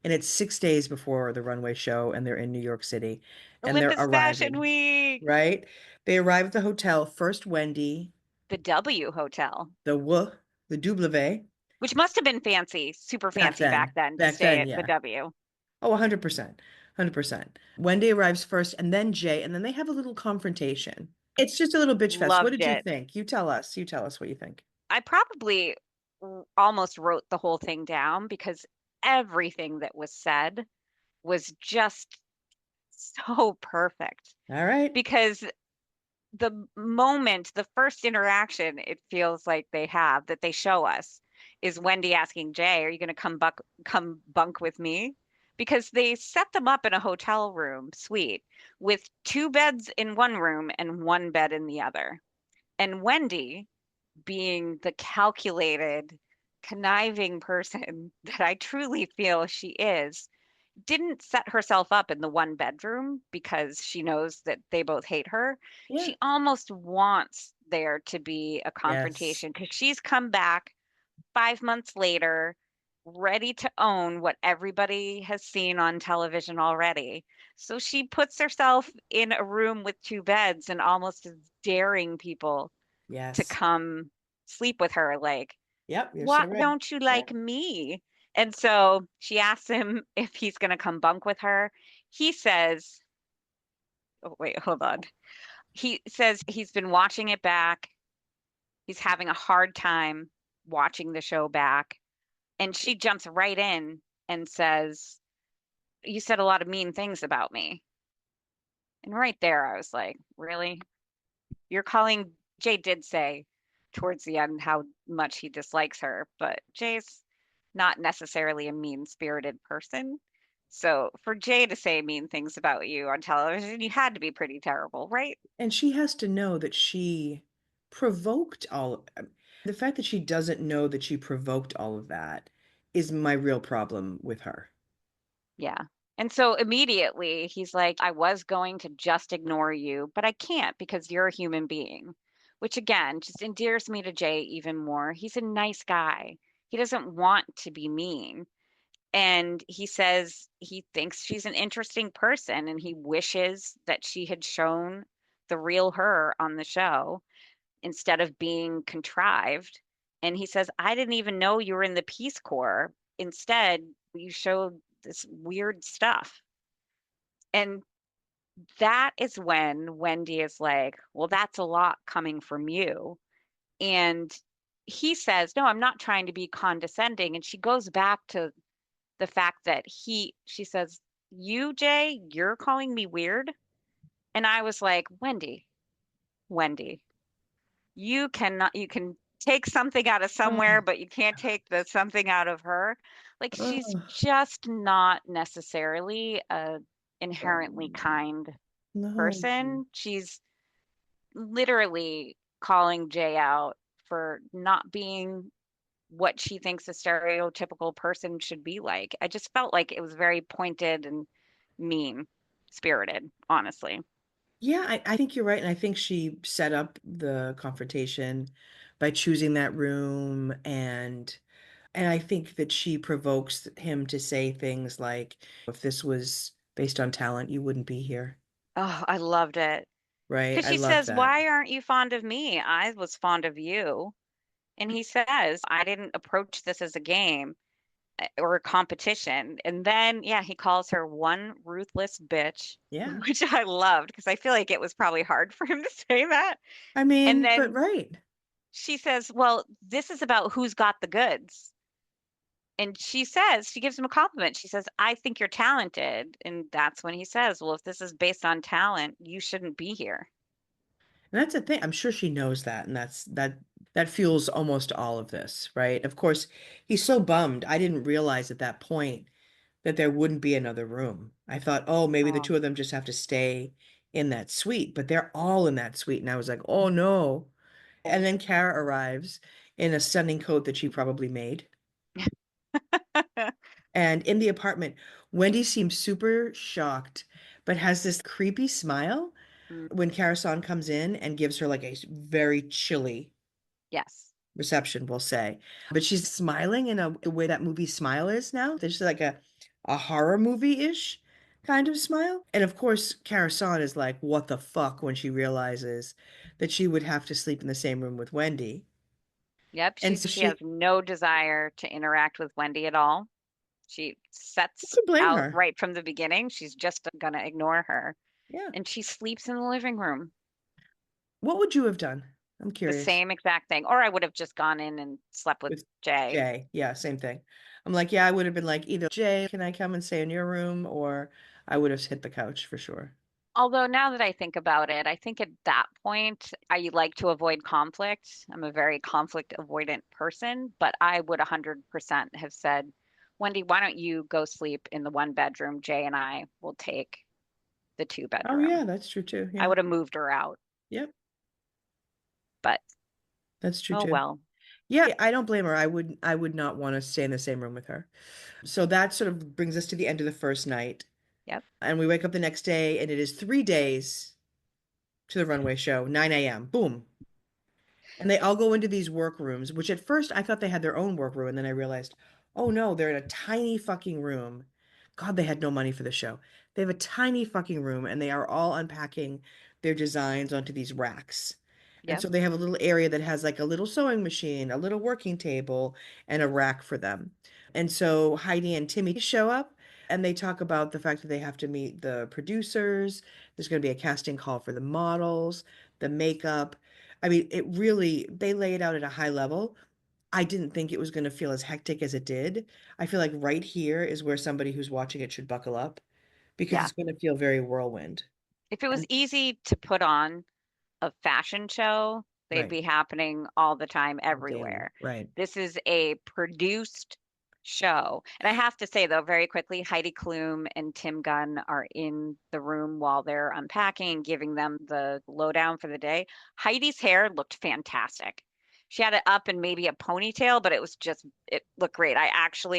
it's 6 days before the runway show and they're in New York City and they're Olympus Fashion arriving, Week, right? They arrive at the hotel. First Wendy, the W Hotel, the W, the W, which must have been fancy, super back fancy back then. then to Back stay then, at the yeah. W. Oh, 100%. 100%. Wendy arrives first and then Jay, and then they have a little confrontation. It's just a little bitch fest. What Loved did you it. think? You tell us. You tell us what you think. I probably almost wrote the whole thing down because everything that was said was just so perfect. All right. Because the moment, the first interaction it feels like they have that they show us is Wendy asking Jay, "Are you going to come bunk with me?" Because they set them up in a hotel room suite with two beds in one room and one bed in the other. And Wendy, being the calculated, conniving person that I truly feel she is, didn't set herself up in the one bedroom because she knows that they both hate her. Yeah. She almost wants there to be a Yes. confrontation because she's come back 5 months later, ready to own what everybody has seen on television already. So she puts herself in a room with two beds and almost is daring people to Yes. come sleep with her. Like, Yep. You're why so right. don't you Yeah. like me? And so she asks him if he's going to come bunk with her. He says, oh, wait, hold on. He says he's been watching it back. He's having a hard time watching the show back. And she jumps right in and says, "You said a lot of mean things about me." And right there, I was like, really? You're calling, Jay did say towards the end how much he dislikes her, but Jay's not necessarily a mean-spirited person. So for Jay to say mean things about you on television, you had to be pretty terrible, right? And she has to know that she provoked all the fact that she doesn't know that she provoked all of that is my real problem with her. Yeah. And so immediately he's like, I was going to just ignore you, but I can't because you're a human being, which again just endears me to Jay even more. He's a nice guy. He doesn't want to be mean. And he says he thinks she's an interesting person and he wishes that she had shown the real her on the show instead of being contrived. And he says, I didn't even know you were in the Peace Corps. Instead, you showed this weird stuff. And that is when Wendy is like, well, that's a lot coming from you. And he says, no, I'm not trying to be condescending. And she goes back to the fact that she says, you, Jay, you're calling me weird. And I was like, Wendy, you can take something out of somewhere, Oh, but you can't take the something out of her. Like she's oh, just not necessarily a inherently oh, kind no. person. She's literally calling Jay out for not being what she thinks a stereotypical person should be like. I just felt like it was very pointed and mean spirited, honestly. Yeah, I think you're right. And I think she set up the confrontation by choosing that room and I think that she provokes him to say things like, if this was based on talent, you wouldn't be here. Oh, I loved it. Right? Because I she love says, that. why aren't you fond of me? I was fond of you. And he says, I didn't approach this as a game or a competition. And then, yeah, he calls her one ruthless bitch, Yeah. which I loved because I feel like it was probably hard for him to say that. I And but then right. she says, well, this is about who's got the goods. And she gives him a compliment. She says, I think you're talented. And that's when he says, well, if this is based on talent, you shouldn't be here. And that's the thing. I'm sure she knows that, and that fuels almost all of this, right? Of course, he's so bummed. I didn't realize at that point that there wouldn't be another room. I thought, oh, maybe the Oh, two of them just have to stay in that suite, but they're all in that suite. And I was like, oh no. And then Kara arrives in a stunning coat that she probably made. And in the apartment, Wendy seems super shocked, but has this creepy smile mm, when Kara comes in and gives her like a very chilly yes. reception, we'll say. But she's smiling in a way that movie smile is now. There's like a horror movie-ish kind of smile. And of course, Kara is like, what the fuck when she realizes that she would have to sleep in the same room with Wendy. Yep. And She so she has she, no desire to interact with Wendy at all. She who sets could blame out her? right from the beginning. She's just gonna ignore her. Yeah. And she sleeps in the living room. What would you have done? I'm The curious. same exact thing. Or I would have just gone in and slept with With Jay. Jay. Yeah, same thing. I'm like, yeah, I would have been like, either Jay, can I come and stay in your room? Or I would have hit the couch for sure. Although now that I think about it, I think at that point I like to avoid conflict. I'm a very conflict avoidant person, but I would 100% have said, Wendy, why don't you go sleep in the one bedroom? Jay and I will take the two Oh, bedroom. yeah, that's true too. I Yeah. would have moved her out, Yep, but that's true oh too. well. Yeah, I don't blame her. I would not want to stay in the same room with her. So that sort of brings us to the end of the first night. Yep. And we wake up the next day and it is 3 days to the runway show, 9 a.m. Boom. And they all go into these workrooms, which at first I thought they had their own workroom, and then I realized, oh no, they're in a tiny fucking room. God, they had no money for the show. They have a tiny fucking room, and they are all unpacking their designs onto these racks. And Yep. so they have a little area that has like a little sewing machine, a little working table, and a rack for them. And so Heidi and Timmy show up and they talk about the fact that they have to meet the producers. There's going to be a casting call for the models, the makeup. I mean, it really, they lay it out at a high level. I didn't think it was going to feel as hectic as it did. I feel like right here is where somebody who's watching it should buckle up because Yeah. it's going to feel very whirlwind. If it was And easy to put on a fashion show, they'd right, be happening all the time, daily, everywhere. right. This is a produced show. And I have to say, though, very quickly, Heidi Klum and Tim Gunn are in the room while they're unpacking, giving them the lowdown for the day. Heidi's hair looked fantastic. She had it up and maybe a ponytail, but it looked great.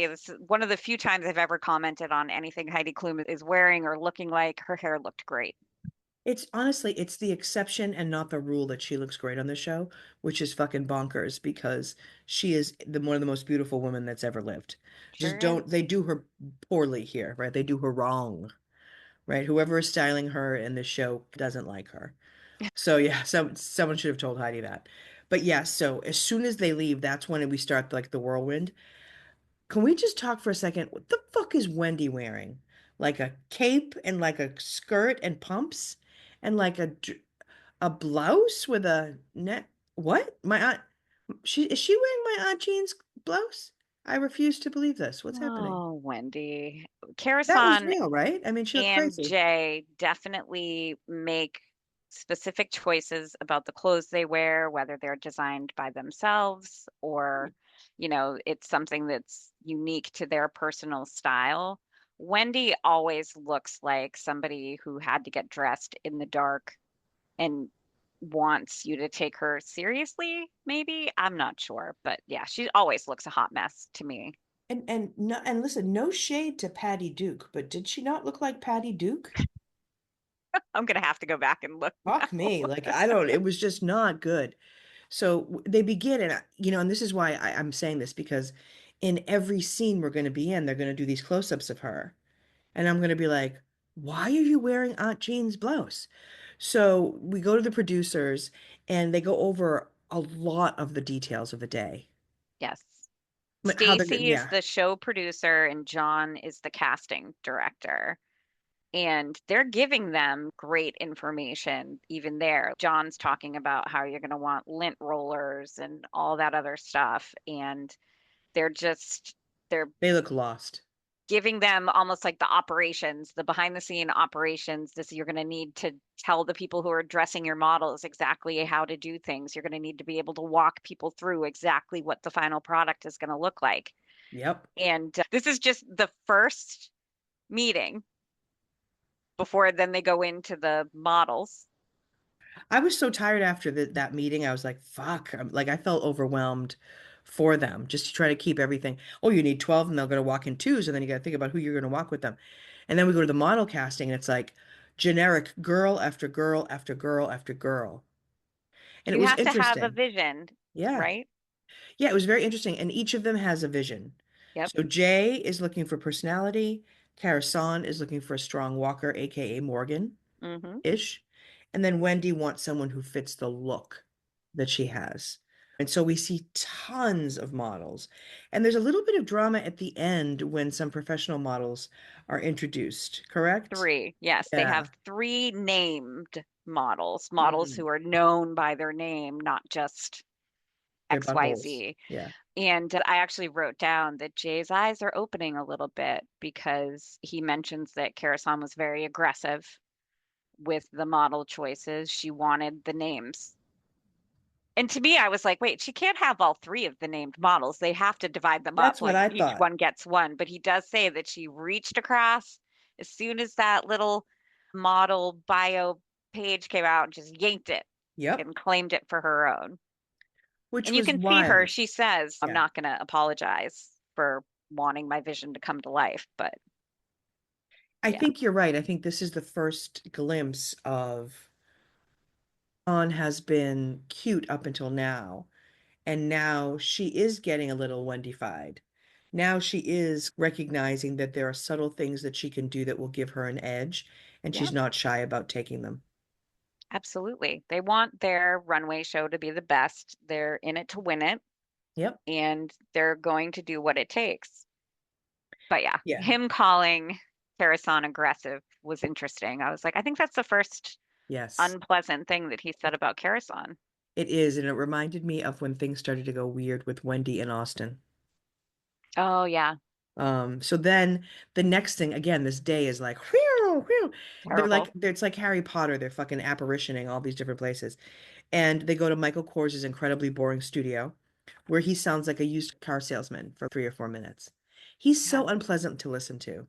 This is one of the few times I've ever commented on anything Heidi Klum is wearing or looking like. Her hair looked great. It's honestly, it's the exception and not the rule that she looks great on the show, which is fucking bonkers because she is one of the most beautiful women that's ever lived. Just Sure don't, is. they do her poorly here, right? They do her wrong, right? Whoever is styling her in the show doesn't like her. So yeah, someone should have told Heidi that. But yeah, so as soon as they leave, that's when we start like the whirlwind. Can we just talk for a second? What the fuck is Wendy wearing? Like a cape and like a skirt and pumps and like a blouse with a net. What? My aunt, is she wearing my Aunt Jean's blouse? I refuse to believe this. What's happening? Oh, Wendy. That was Karasan real, right? I mean, she looked and crazy. Jay definitely make specific choices about the clothes they wear, whether they're designed by themselves or, it's something that's unique to their personal style. Wendy always looks like somebody who had to get dressed in the dark and wants you to take her seriously, maybe. I'm not sure, but yeah, she always looks a hot mess to me. And no, and listen, no shade to Patty Duke, but did she not look like Patty Duke? I'm gonna have to go back and look Fuck now. me. Like I don't, it was just not good. So they begin, and and this is why I'm saying this because in every scene we're going to be in, they're going to do these close-ups of her, and I'm going to be like, "Why are you wearing Aunt Jean's blouse?" So we go to the producers, and they go over a lot of the details of the day, Yes. like how they're Stacy is yeah, the show producer and John is the casting director. And they're giving them great information even there. John's talking about how you're going to want lint rollers and all that other stuff. And they're just They're They look lost. giving them almost like the operations, the behind the scene operations. This you're going to need to tell the people who are dressing your models exactly how to do things. You're going to need to be able to walk people through exactly what the final product is going to look like. Yep. And this is just the first meeting before then they go into the models. I was so tired after that meeting. I was like, fuck. Like, I felt overwhelmed for them just to try to keep everything. Oh, you need 12 and they're going to walk in twos. And then you got to think about who you're going to walk with them. And then we go to the model casting and it's like generic girl after girl after girl after girl. And it You was have to have a interesting. vision, Yeah. right? Yeah, it was very interesting. And each of them has a vision. Yep. So Jay is looking for personality. Saun is looking for a strong walker, aka Morgan Hmm. ish. And then Wendy wants someone who fits the look that she has. And so we see tons of models. And there's a little bit of drama at the end when some professional models are introduced, correct? Three. Yes, they Yeah. have three named models, models Mm. who are known by their name, not just They're buttholes. XYZ. Yeah. And I actually wrote down that Jay's eyes are opening a little bit because he mentions that Karasan was very aggressive with the model choices. She wanted the names. And to me, I was like, wait, she can't have all three of the named models. They have to divide them up, That's what like I each thought. one gets one. But he does say that she reached across as soon as that little model bio page came out and just yanked it Yep. and claimed it for her own. Which And you was can see her, wild. she says, I'm Yeah. not going to apologize for wanting my vision to come to life. But I yeah, think you're right. I think this is the first glimpse of On has been cute up until now. And now she is getting a little Wendy-fied. Now she is recognizing that there are subtle things that she can do that will give her an edge, and yeah, she's not shy about taking them. absolutely. They want their runway show to be the best. They're in it to win it, Yep. and they're going to do what it takes. But yeah, Yeah. him calling Karasan aggressive was interesting. I was like, I think that's the first Yes. unpleasant thing that he said about Karasan. It is, and it reminded me of when things started to go weird with Wendy and Austin. Oh yeah, So then the next thing, again, this day is like, whew, whew. terrible. It's like Harry Potter. They're fucking apparitioning all these different places. And they go to Michael Kors's incredibly boring studio, where he sounds like a used car salesman for 3 or 4 minutes. He's Yeah. so unpleasant to listen to.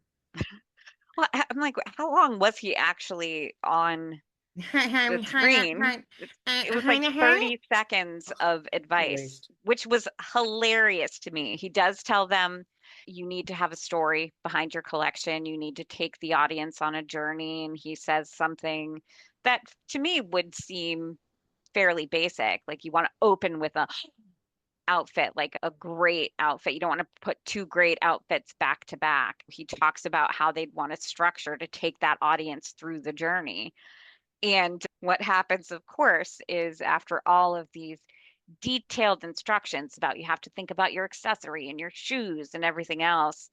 Well, I'm like, how long was he actually on the screen? It was like 30 seconds of What a advice, waste. which was hilarious to me. He does tell them you need to have a story behind your collection. You need to take the audience on a journey. And he says something that to me would seem fairly basic. Like you want to open with a outfit, like a great outfit. You don't want to put two great outfits back to back. He talks about how they'd want a structure to take that audience through the journey. And what happens, of course, is after all of these detailed instructions about you have to think about your accessory and your shoes and everything else,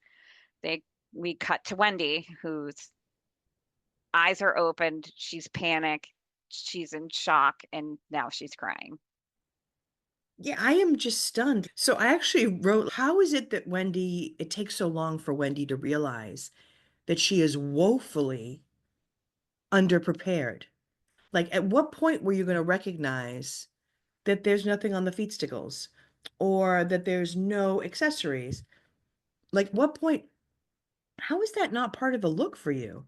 they we cut to Wendy, whose eyes are opened, she's panicked, she's in shock, and now she's crying. Yeah, I am just stunned. So I actually wrote, how is it that it takes so long for Wendy to realize that she is woefully underprepared? Like, at what point were you going to recognize that there's nothing on the feet stickles or that there's no accessories? Like, what point? How is that not part of the look for you?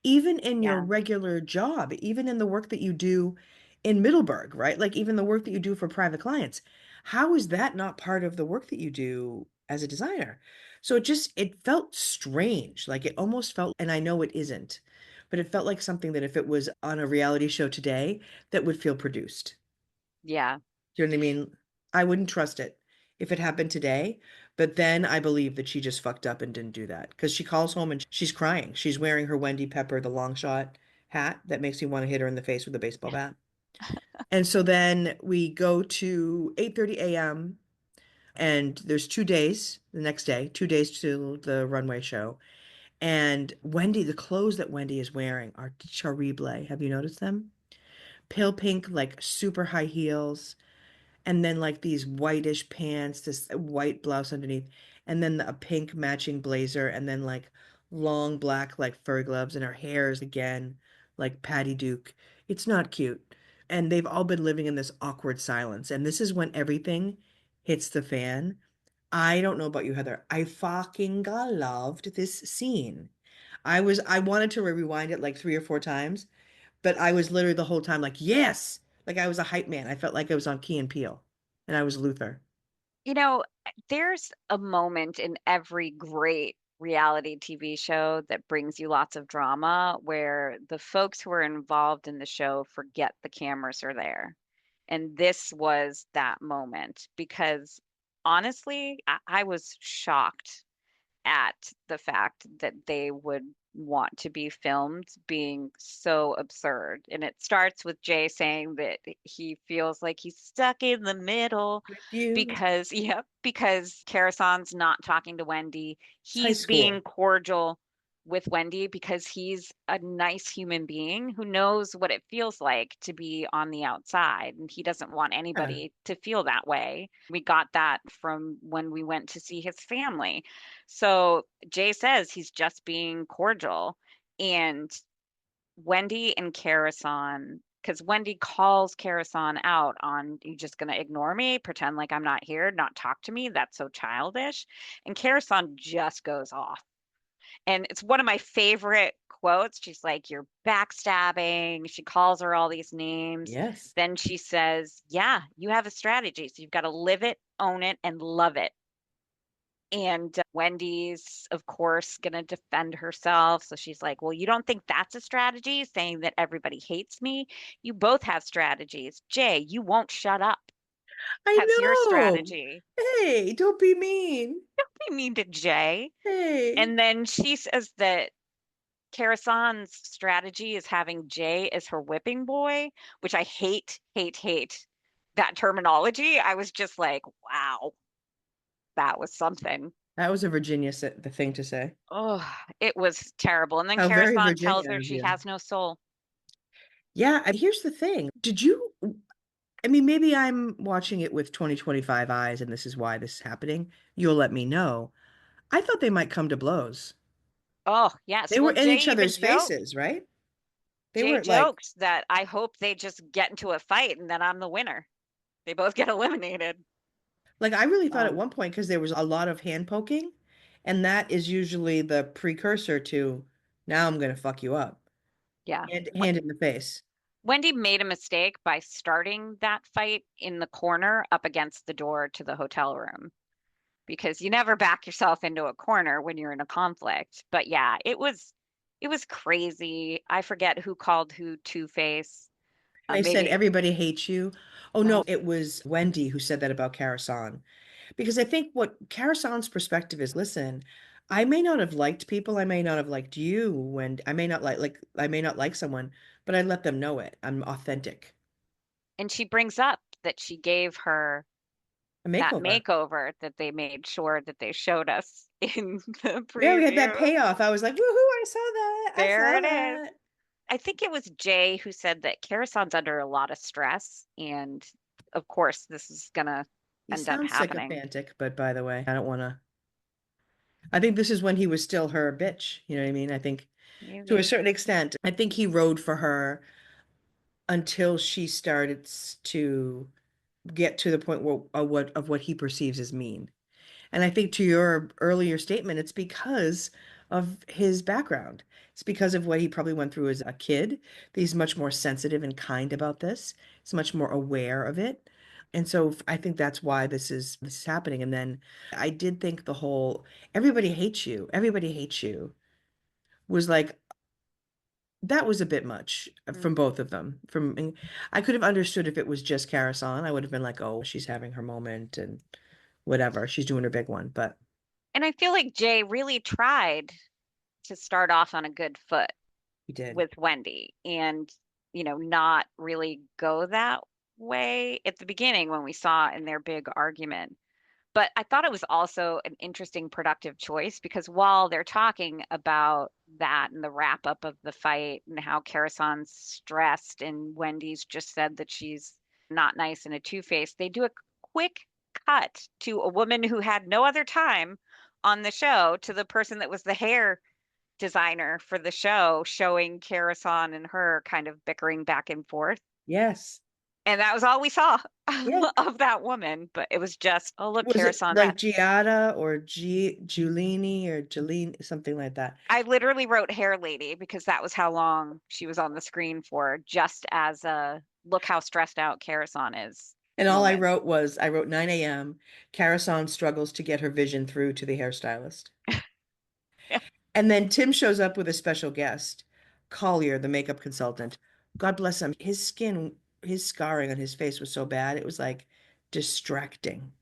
Even in your Yeah. regular job, even in the work that you do in Middleburg, right? Like, even the work that you do for private clients. How is that not part of the work that you do as a designer? So it felt strange. Like, it almost felt, and I know it isn't, but it felt like something that if it was on a reality show today, that would feel produced. Yeah. Do you know what I mean? I wouldn't trust it if it happened today. But then I believe that she just fucked up and didn't do that because she calls home and she's crying. She's wearing her Wendy Pepper, the long shot hat that makes me want to hit her in the face with a baseball bat. And so then we go to 8:30 a.m. and there's 2 days, the next day, 2 days to the runway show. And Wendy, the clothes that Wendy is wearing are terrible. Have you noticed them? Pale pink, like super high heels and then like these whitish pants, this white blouse underneath. and then a pink matching blazer, and then like long black like fur gloves, and her hair is again like Patty Duke. It's not cute. And they've all been living in this awkward silence. And this is when everything hits the fan. I don't know about you, Heather. I fucking loved this scene. I wanted to rewind it like 3 or 4 times, but I was literally the whole time like, yes, like I was a hype man. I felt like I was on Key and Peele, and I was Luther. You know, there's a moment in every great reality TV show that brings you lots of drama where the folks who are involved in the show forget the cameras are there. And this was that moment because honestly, I was shocked at the fact that they would want to be filmed being so absurd. And it starts with Jay saying that he feels like he's stuck in the middle With you, because, yep, because Karasan's not talking to Wendy. it's high He's being school. cordial with Wendy because he's a nice human being who knows what it feels like to be on the outside, and he doesn't want Yeah. anybody to feel that way. We got that from when we went to see his family. So Jay says he's just being cordial. And Wendy and Karasan, because Wendy calls Karasan out on, you just going to ignore me, pretend like I'm not here, not talk to me. That's so childish. And Karasan just goes off. And it's one of my favorite quotes. She's like, you're backstabbing. She calls her all these names. Yes. Then she says, yeah, you have a strategy. So you've got to live it, own it, and love it. And Wendy's, of course, going to defend herself. So she's like, well, you don't think that's a strategy, saying that everybody hates me? You both have strategies. Jay, you won't shut up. I That's your know. strategy. Hey, don't be mean. I mean to Jay. Hey. And then she says that Karasan's strategy is having Jay as her whipping boy, which I hate, hate, hate that terminology. I was just like, wow, that was something. That was a the thing to say. Oh, it was terrible. And then How very Karasan tells Virginia her of she you. has no soul. Yeah, here's the thing. I mean, maybe I'm watching it with 2025 eyes and this is why this is happening. You'll let me know. I thought they might come to blows. Oh, yes. They were Well, in each other's faces, right? They Jay were like, jokes that I hope they just get into a fight and then I'm the winner. They both get eliminated. I really thought at Um, one point, because there was a lot of hand poking, and that is usually the precursor to now I'm gonna fuck you up. yeah. Hand in the face. Wendy made a mistake by starting that fight in the corner up against the door to the hotel room because you never back yourself into a corner when you're in a conflict. But yeah, it was crazy. I forget who called who Two-Face. They said Maybe everybody hates you. Oh no, uh, it was Wendy who said that about Karasan. Because I think what Karasan's perspective is, listen, I may not have liked people, I may not have liked you, and I may not I may not like someone, but I let them know it. I'm authentic. and she brings up that she gave her A that makeover. makeover that they made sure that they showed us in the Yeah, we had that preview. payoff. I was like, woohoo, I saw that. I There saw it is. that. I think it was Jay who said that Karasan's under a lot of stress, and of course, this is gonna He end up sounds happening. sycophantic, but by the way, I don't want to. I think this is when he was still her bitch. You know what I mean? I think to a Maybe. certain extent, I think he rode for her until she started to get to the point where of what he perceives as mean. And I think to your earlier statement, it's because of his background. It's because of what he probably went through as a kid. He's much more sensitive and kind about this. He's much more aware of it. And so I think that's why this is happening. And then I did think the whole everybody hates you was like that was a bit much from Mm. both of them. And I could have understood if it was just Karasan. I would have been like, oh, she's having her moment and whatever. She's doing her big one. But And I feel like Jay really tried to start off on a good foot he did. with Wendy and, not really go that way at the beginning when we saw in their big argument. But I thought it was also an interesting, productive choice because while they're talking about that and the wrap up of the fight and how Karasan's stressed and Wendy's just said that she's not nice and a two-faced, they do a quick cut to a woman who had no other time on the show to the person that was the hair designer for the show, showing Karasan and her kind of bickering back and forth. Yes. And that was all we saw Yeah. of that woman. But it was just, oh, look, Was it Karasan. like Giada or Giulini or Jolene, something like that? I literally wrote hair lady because that was how long she was on the screen for, just as a look how stressed out Karasan is And all moment. I wrote 9 a.m. Karasan struggles to get her vision through to the hairstylist. Yeah. And then Tim shows up with a special guest, Collier, the makeup consultant. God bless him. His skin, his scarring on his face was so bad. It was like distracting.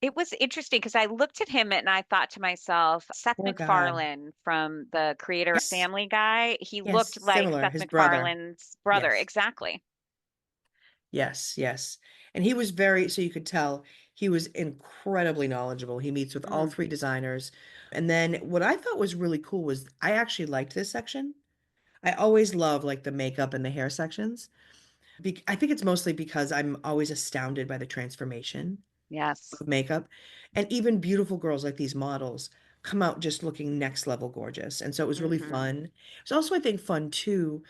It was interesting because I looked at him and I thought to myself, Seth Poor guy. MacFarlane from the creator of Yes. Family Guy, he Yes. looked like Similar. Seth His brother. MacFarlane's brother. Yes. Exactly. Yes. Yes. And he was very, so you could tell he was incredibly knowledgeable. He meets with all Mm, three designers. And then what I thought was really cool was I actually liked this section. I always love like the makeup and the hair sections. I think it's mostly because I'm always astounded by the transformation yes. of makeup. And even beautiful girls like these models come out just looking next level gorgeous. And so it was really Hmm. fun. It's also, I think, fun too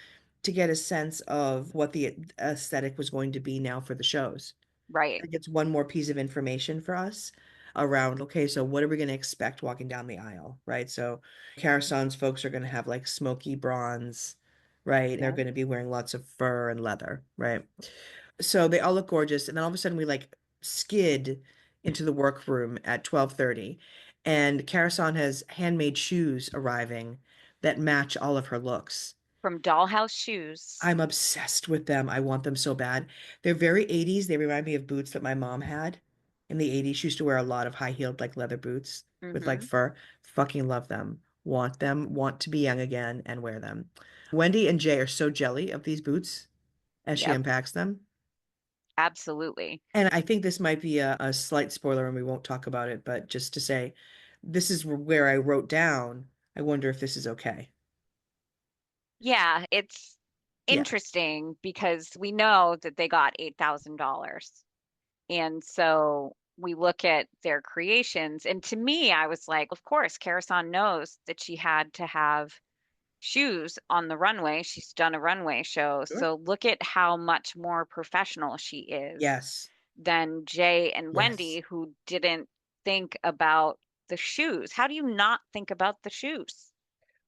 to get a sense of what the aesthetic was going to be now for the shows. I Right. think it's one more piece of information for us around, okay, so what are we going to expect walking down the aisle, right? So Carasan's folks are going to have like smoky bronze, right? They're Yeah. going to be wearing lots of fur and leather, right? So they all look gorgeous. And then all of a sudden we like skid into the workroom at 12:30 and Carasan has handmade shoes arriving that match all of her looks. From Dollhouse Shoes. I'm obsessed with them. I want them so bad. They're very 80s. They remind me of boots that my mom had in the 80s. She used to wear a lot of high-heeled like leather boots with like Hmm. fur. Fucking love them. Want them, want to be young again and wear them. Wendy and Jay are so jelly of these boots as she Yep. unpacks them. Absolutely. And I think this might be a slight spoiler and we won't talk about it, but just to say, this is where I wrote down, I wonder if this is okay. Yeah, it's Yeah. interesting because we know that they got $8,000. And so we look at their creations. And to me, I was like, of course, Karasan knows that she had to have shoes on the runway. She's done a runway show. Sure. So look at how much more professional she is Yes. than Jay and Wendy, Yes. who didn't think about the shoes. How do you not think about the shoes?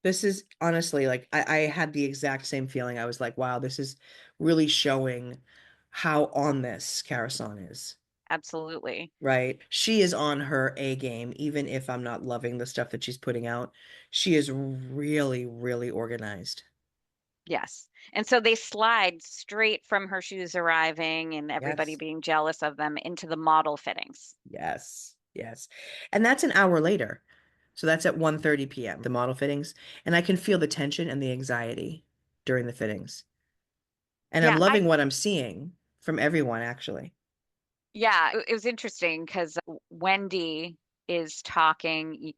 This is honestly like I had the exact same feeling. I was like, wow, this is really showing how on this Carasan is, Absolutely. right? She is on her A game, even if I'm not loving the stuff that she's putting out. She is really, really organized. Yes. And so they slide straight from her shoes arriving and everybody Yes. being jealous of them into the model fittings. Yes. Yes. And that's an hour later. So that's at 1:30 p.m., the model fittings. And I can feel the tension and the anxiety during the fittings. And I'm Yeah, loving what I'm seeing from everyone, actually. it was interesting because Wendy is talking.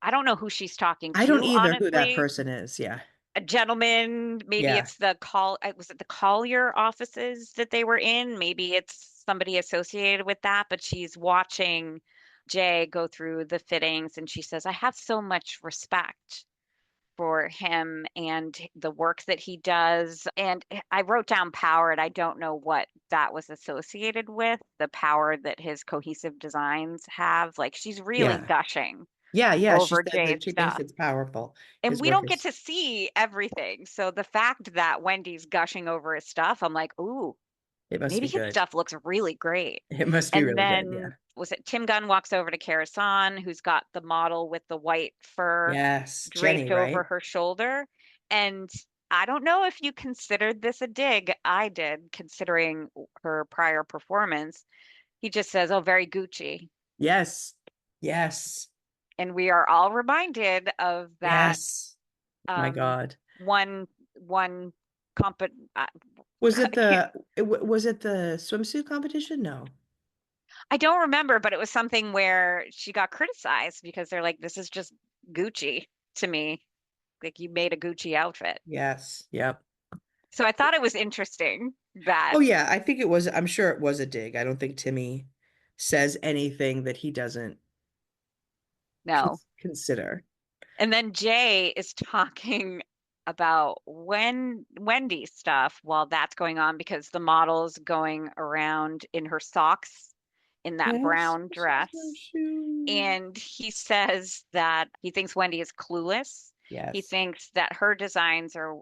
I don't know who she's talking I don't to, either who that honestly. person is. Yeah. A gentleman, maybe Yeah. it's was it the Collier offices that they were in? Maybe it's somebody associated with that, but she's watching Jay go through the fittings and she says, I have so much respect for him and the work that he does. And I wrote down power, and I don't know what that was associated with, the power that his cohesive designs have. Like she's really Yeah. gushing Yeah. Yeah. She over said Jay's that she thinks stuff. it's powerful. And His we work don't get is, to see everything. So the fact that Wendy's gushing over his stuff, I'm like, ooh, it must maybe be his good. stuff looks really great. It must be And really good. Yeah. then was it Tim Gunn walks over to Karasan, who's got the model with the white fur Yes. Jenny, draped over right? her shoulder. And I don't know if you considered this a dig. I did, considering her prior performance. He just says, oh, very Gucci. Yes. Yes. And we are all reminded of that Yes. My um, God. one comp. Was it I can't. was it the swimsuit competition? No. I don't remember, but it was something where she got criticized because they're like, "This is just Gucci to me. Like you made a Gucci outfit." Yes. Yep. So I thought it was interesting that Oh yeah, I think it was, I'm sure it was a dig. I don't think Timmy says anything that he doesn't No. consider. And then Jay is talking about Wendy stuff while that's going on because the model's going around in her socks in that Yes, brown this is no dress. shoe. And he says that he thinks Wendy is clueless. He Yes. thinks that her designs are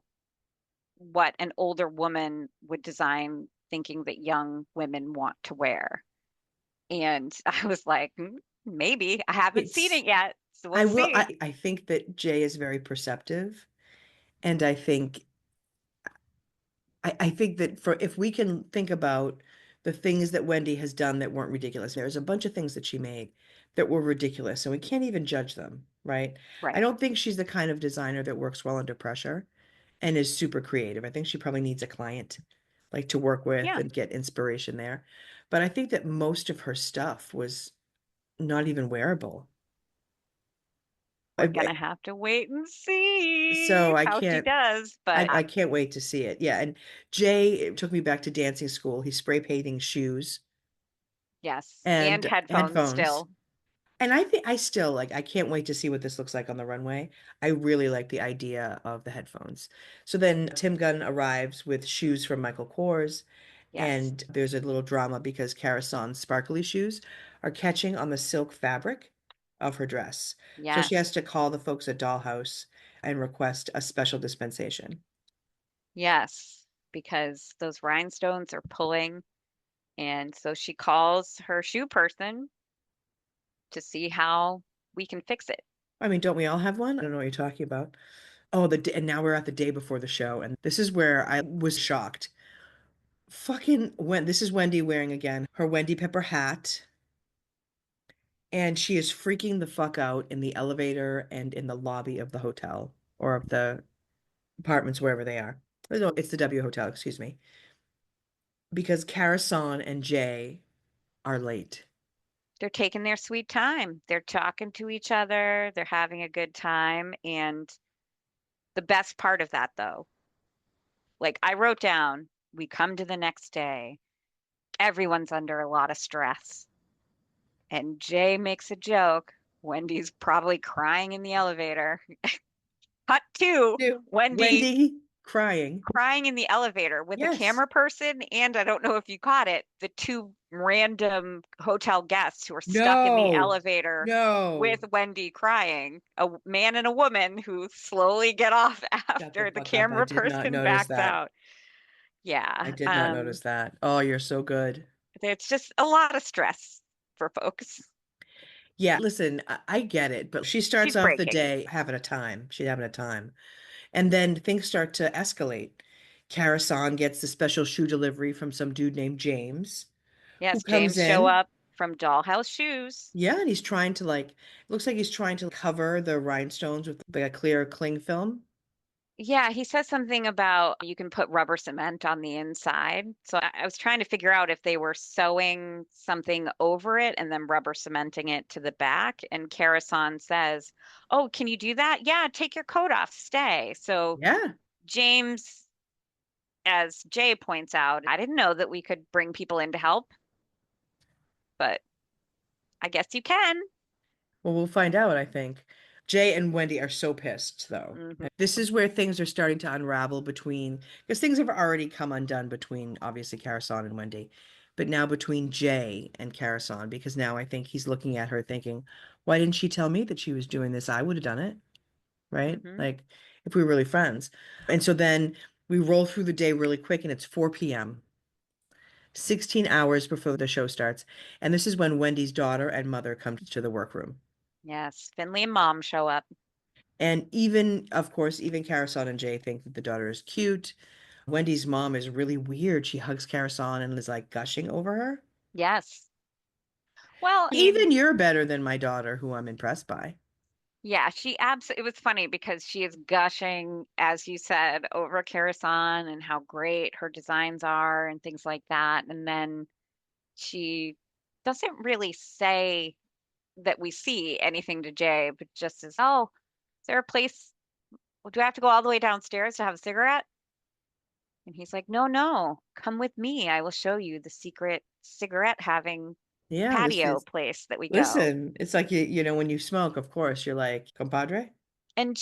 what an older woman would design, thinking that young women want to wear. And I was like, maybe. I haven't seen It's it yet, so we'll I will see. I think that Jay is very perceptive, and I think that for if we can think about the things that Wendy has done that weren't ridiculous, there's a bunch of things that she made that were ridiculous, and we can't even judge them, right? I Right. don't think she's the kind of designer that works well under pressure and is super creative. I think she probably needs a client like to work with Yeah, and get inspiration there. But I think that most of her stuff was not even wearable. we're gonna have to wait and see So I how she can't does. I can't wait to see it. Yeah, and Jay it took me back to dancing school. He's spray painting shoes Yes, and and headphones headphones. still. And I think I still like I can't wait to see what this looks like on the runway. I really like the idea of the headphones. So then Tim Gunn arrives with shoes from Michael Kors, Yes, and there's a little drama because Karasan's sparkly shoes are catching on the silk fabric of her dress. So she has yes, to call the folks at Dollhouse and request a special dispensation. yes, because those rhinestones are pulling. And so she calls her shoe person to see how we can fix it. I mean, don't we all have one? I don't know what you're talking about. Oh, and now we're at the day before the show, and this is where I was shocked. Fucking when this is Wendy wearing again her Wendy Pepper hat, and she is freaking the fuck out in the elevator and in the lobby of the hotel or of the apartments wherever they are. No, it's the W Hotel, excuse me, because Karasan and Jay are late. They're taking their sweet time. They're talking to each other. They're having a good time. And the best part of that, though, like I wrote down, we come to the next day. Everyone's under a lot of stress. And Jay makes a joke. Wendy's probably crying in the elevator. Cut to Ew. Wendy Wendy crying. crying in the elevator with a Yes. camera person. And I don't know if you caught it, the two random hotel guests who are stuck in the No. elevator with No. Wendy crying, a man and a woman who slowly get off Shut the after the fuck up. I camera did not person notice backs that. out. I Yeah. did not notice that. Oh, you're so good. It's just a lot of stress for folks. Yeah, listen, I get it, but she She's starts off the breaking. day having a time. She's having a time. And then things start to escalate. Karasan gets the special shoe delivery from some dude named James, who Yes, comes James show in. up from Dollhouse Shoes. Yeah, and he's trying to like, it looks like he's trying to cover the rhinestones with like a clear cling film. Yeah, he says something about you can put rubber cement on the inside. So I was trying to figure out if they were sewing something over it and then rubber cementing it to the back. And Karasan says, "Oh, can you do that? Yeah, take your coat off, stay." So Yeah. James, as Jay points out, I didn't know that we could bring people in to help, but I guess you can. Well, we'll find out, I think. Jay and Wendy are so pissed, though. Hmm. This is where things are starting to unravel between, because things have already come undone between obviously Karasan and Wendy, but now between Jay and Karasan, because now I think he's looking at her thinking, why didn't she tell me that she was doing this? I would have done it, right? Hmm. Like if we were really friends. And so then we roll through the day really quick and it's 4 p.m., 16 hours before the show starts. And this is when Wendy's daughter and mother come to the workroom. Yes, Finley and Mom show up. And even, of course, even Karasan and Jay think that the daughter is cute. Wendy's mom is really weird. She hugs Karasan and is like gushing over her. Yes. Well, I mean, Even you're better than my daughter, who I'm impressed by. yeah, she absolutely, it was funny because she is gushing, as you said, over Karasan and how great her designs are and things like that. And then she doesn't really say that we see anything to Jay, but just says, "Oh, is there a place? Well, do I have to go all the way downstairs to have a cigarette?" And he's like, "No, no, come with me. I will show you the secret cigarette having Yeah, this patio is, place that we go. listen, it's like when you smoke, of course, you're like, compadre? And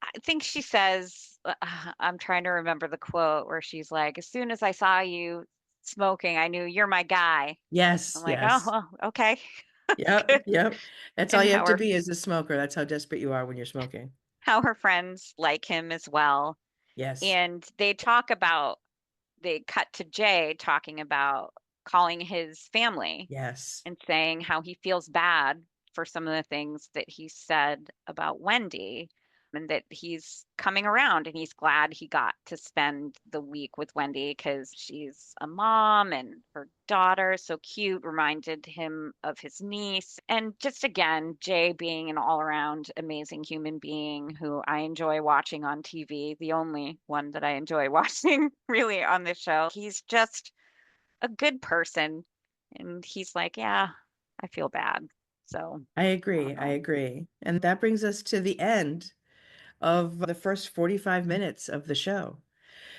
I think she says, I'm trying to remember the quote where she's like, as soon as I saw you smoking, I knew you're my guy. I'm Yes, like, oh, yes. well, okay. Yep, Good. yep. That's all And you have to be as a smoker. That's how desperate you are when you're smoking. how her friends like him as well. Yes, And they cut to Jay talking about calling his family yes. and saying how he feels bad for some of the things that he said about Wendy and that he's coming around and he's glad he got to spend the week with Wendy because she's a mom and her daughter, so cute, reminded him of his niece. And just again, Jay being an all around amazing human being who I enjoy watching on TV, the only one that I enjoy watching really on this show. He's just a good person. And he's like, yeah, I feel bad. So I I don't agree. I know. agree. And that brings us to the end of the first 45 minutes of the show.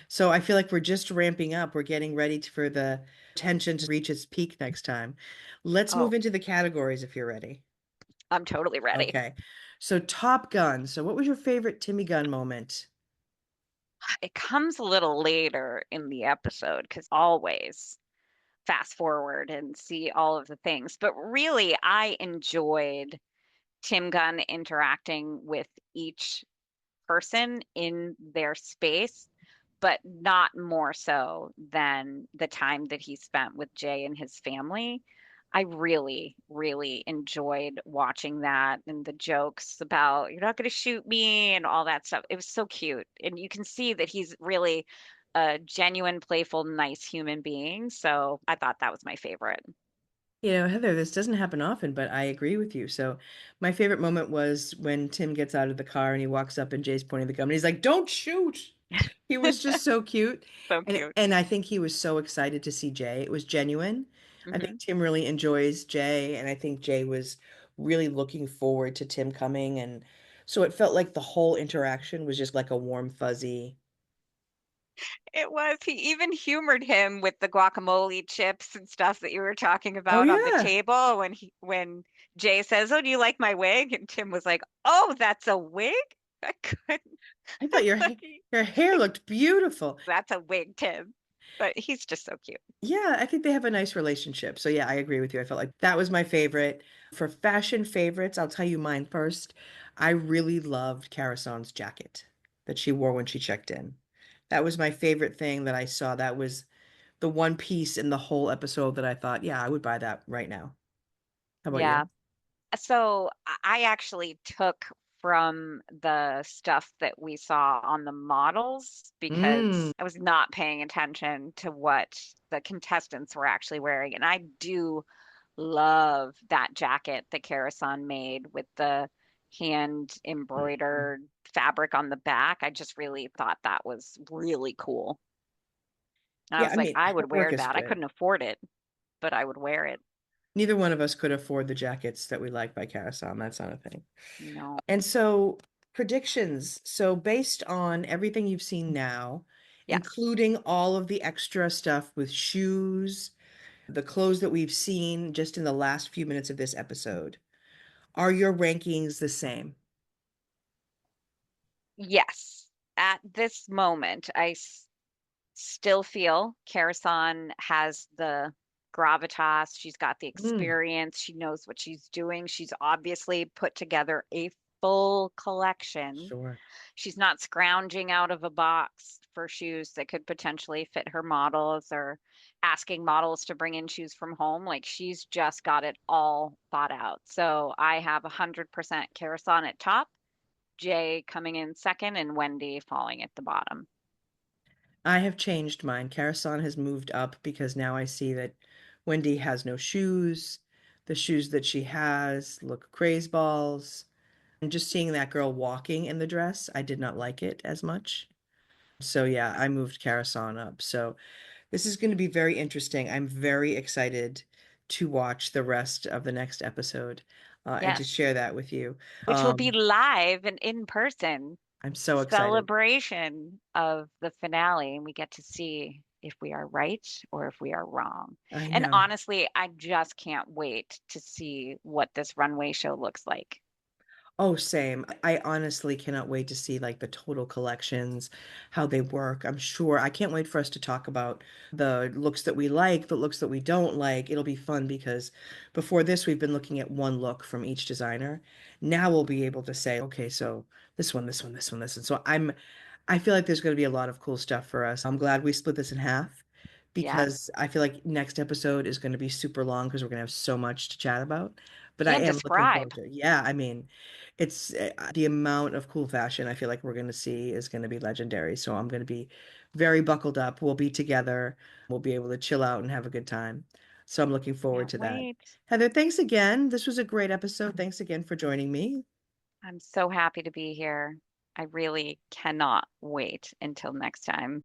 So I feel like we're just ramping up. We're getting ready for the tension to reach its peak next time. Let's move Oh, into the categories if you're ready. I'm totally ready. Okay. So Top Gun. So what was your favorite Timmy Gunn moment? It comes a little later in the episode because always fast forward and see all of the things. But really, I enjoyed Tim Gunn interacting with each person in their space, but not more so than the time that he spent with Jay and his family. I really, really enjoyed watching that and the jokes about you're not going to shoot me and all that stuff. It was so cute. And you can see that he's really a genuine, playful, nice human being. So I thought that was my favorite. Heather, this doesn't happen often, but I agree with you. So my favorite moment was when Tim gets out of the car and he walks up and Jay's pointing the gun and he's like, "Don't shoot." He was just so cute. So And cute. and I think he was so excited to see Jay. It was genuine. I think Hmm. Tim really enjoys Jay, and I think Jay was really looking forward to Tim coming. And so it felt like the whole interaction was just like a warm, fuzzy. It was. He even humored him with the guacamole chips and stuff that you were talking Oh about on the yeah. table when Jay says, "Oh, do you like my wig?" And Tim was like, "Oh, that's a wig?" I couldn't. I thought It's like, your hair looked beautiful. that's a wig, Tim. But he's just so cute. Yeah, I think they have a nice relationship. So yeah, I agree with you. I felt like that was my favorite. For fashion favorites, I'll tell you mine first. I really loved Carasan's jacket that she wore when she checked in. That was my favorite thing that I saw. That was the one piece in the whole episode that I thought, yeah, I would buy that right now. How about Yeah. you? So I actually took from the stuff that we saw on the models Mm. because I was not paying attention to what the contestants were actually wearing. And I do love that jacket that Karasan made with the hand embroidered fabric on the back. I just really thought that was really cool. And I Yeah, was I like, mean, I her would work wear is that. I good. couldn't afford it, but I would wear it. Neither one of us could afford the jackets that we like by Carasan. That's not a thing. No. And so, predictions. So, based on everything you've seen now, Yes. including all of the extra stuff with shoes, the clothes that we've seen just in the last few minutes of this episode, are your rankings the same? Yes. At this moment, still feel Karasan has the gravitas. She's got the Mm, experience. She knows what she's doing. She's obviously put together a full collection. sure. She's not scrounging out of a box for shoes that could potentially fit her models or asking models to bring in shoes from home. Like she's just got it all thought out. So I have 100% Karasan at top, Jay coming in second, and Wendy falling at the bottom. I have changed mine. Carasan has moved up because now I see that Wendy has no shoes. The shoes that she has look craze balls. And just seeing that girl walking in the dress, I did not like it as much. So yeah, I moved Carasan up. So this is going to be very interesting. I'm very excited to watch the rest of the next episode and to Yes, share that with you. which will be Um, live and in person I'm so excited. celebration of the finale, and we get to see. if we are right or if we are wrong. I And know. honestly, I just can't wait to see what this runway show looks like. Oh, same. I honestly cannot wait to see like the total collections, how they work. I'm sure I can't wait for us to talk about the looks that we like, the looks that we don't like. It'll be fun because before this, we've been looking at one look from each designer. Now we'll be able to say, okay, so this one, this one, this one, this one. So I feel like there's going to be a lot of cool stuff for us. I'm glad we split this in half Yes. because I feel like next episode is going to be super long because we're going to have so much to chat about. But I And am looking describe. forward to it. Yeah, I mean, it's the amount of cool fashion I feel like we're going to see is going to be legendary. So I'm going to be very buckled up. We'll be together. We'll be able to chill out and have a good time. So I'm looking forward Can't to that. wait. Heather, thanks again. This was a great episode. Thanks again for joining me. I'm so happy to be here. I really cannot wait until next time.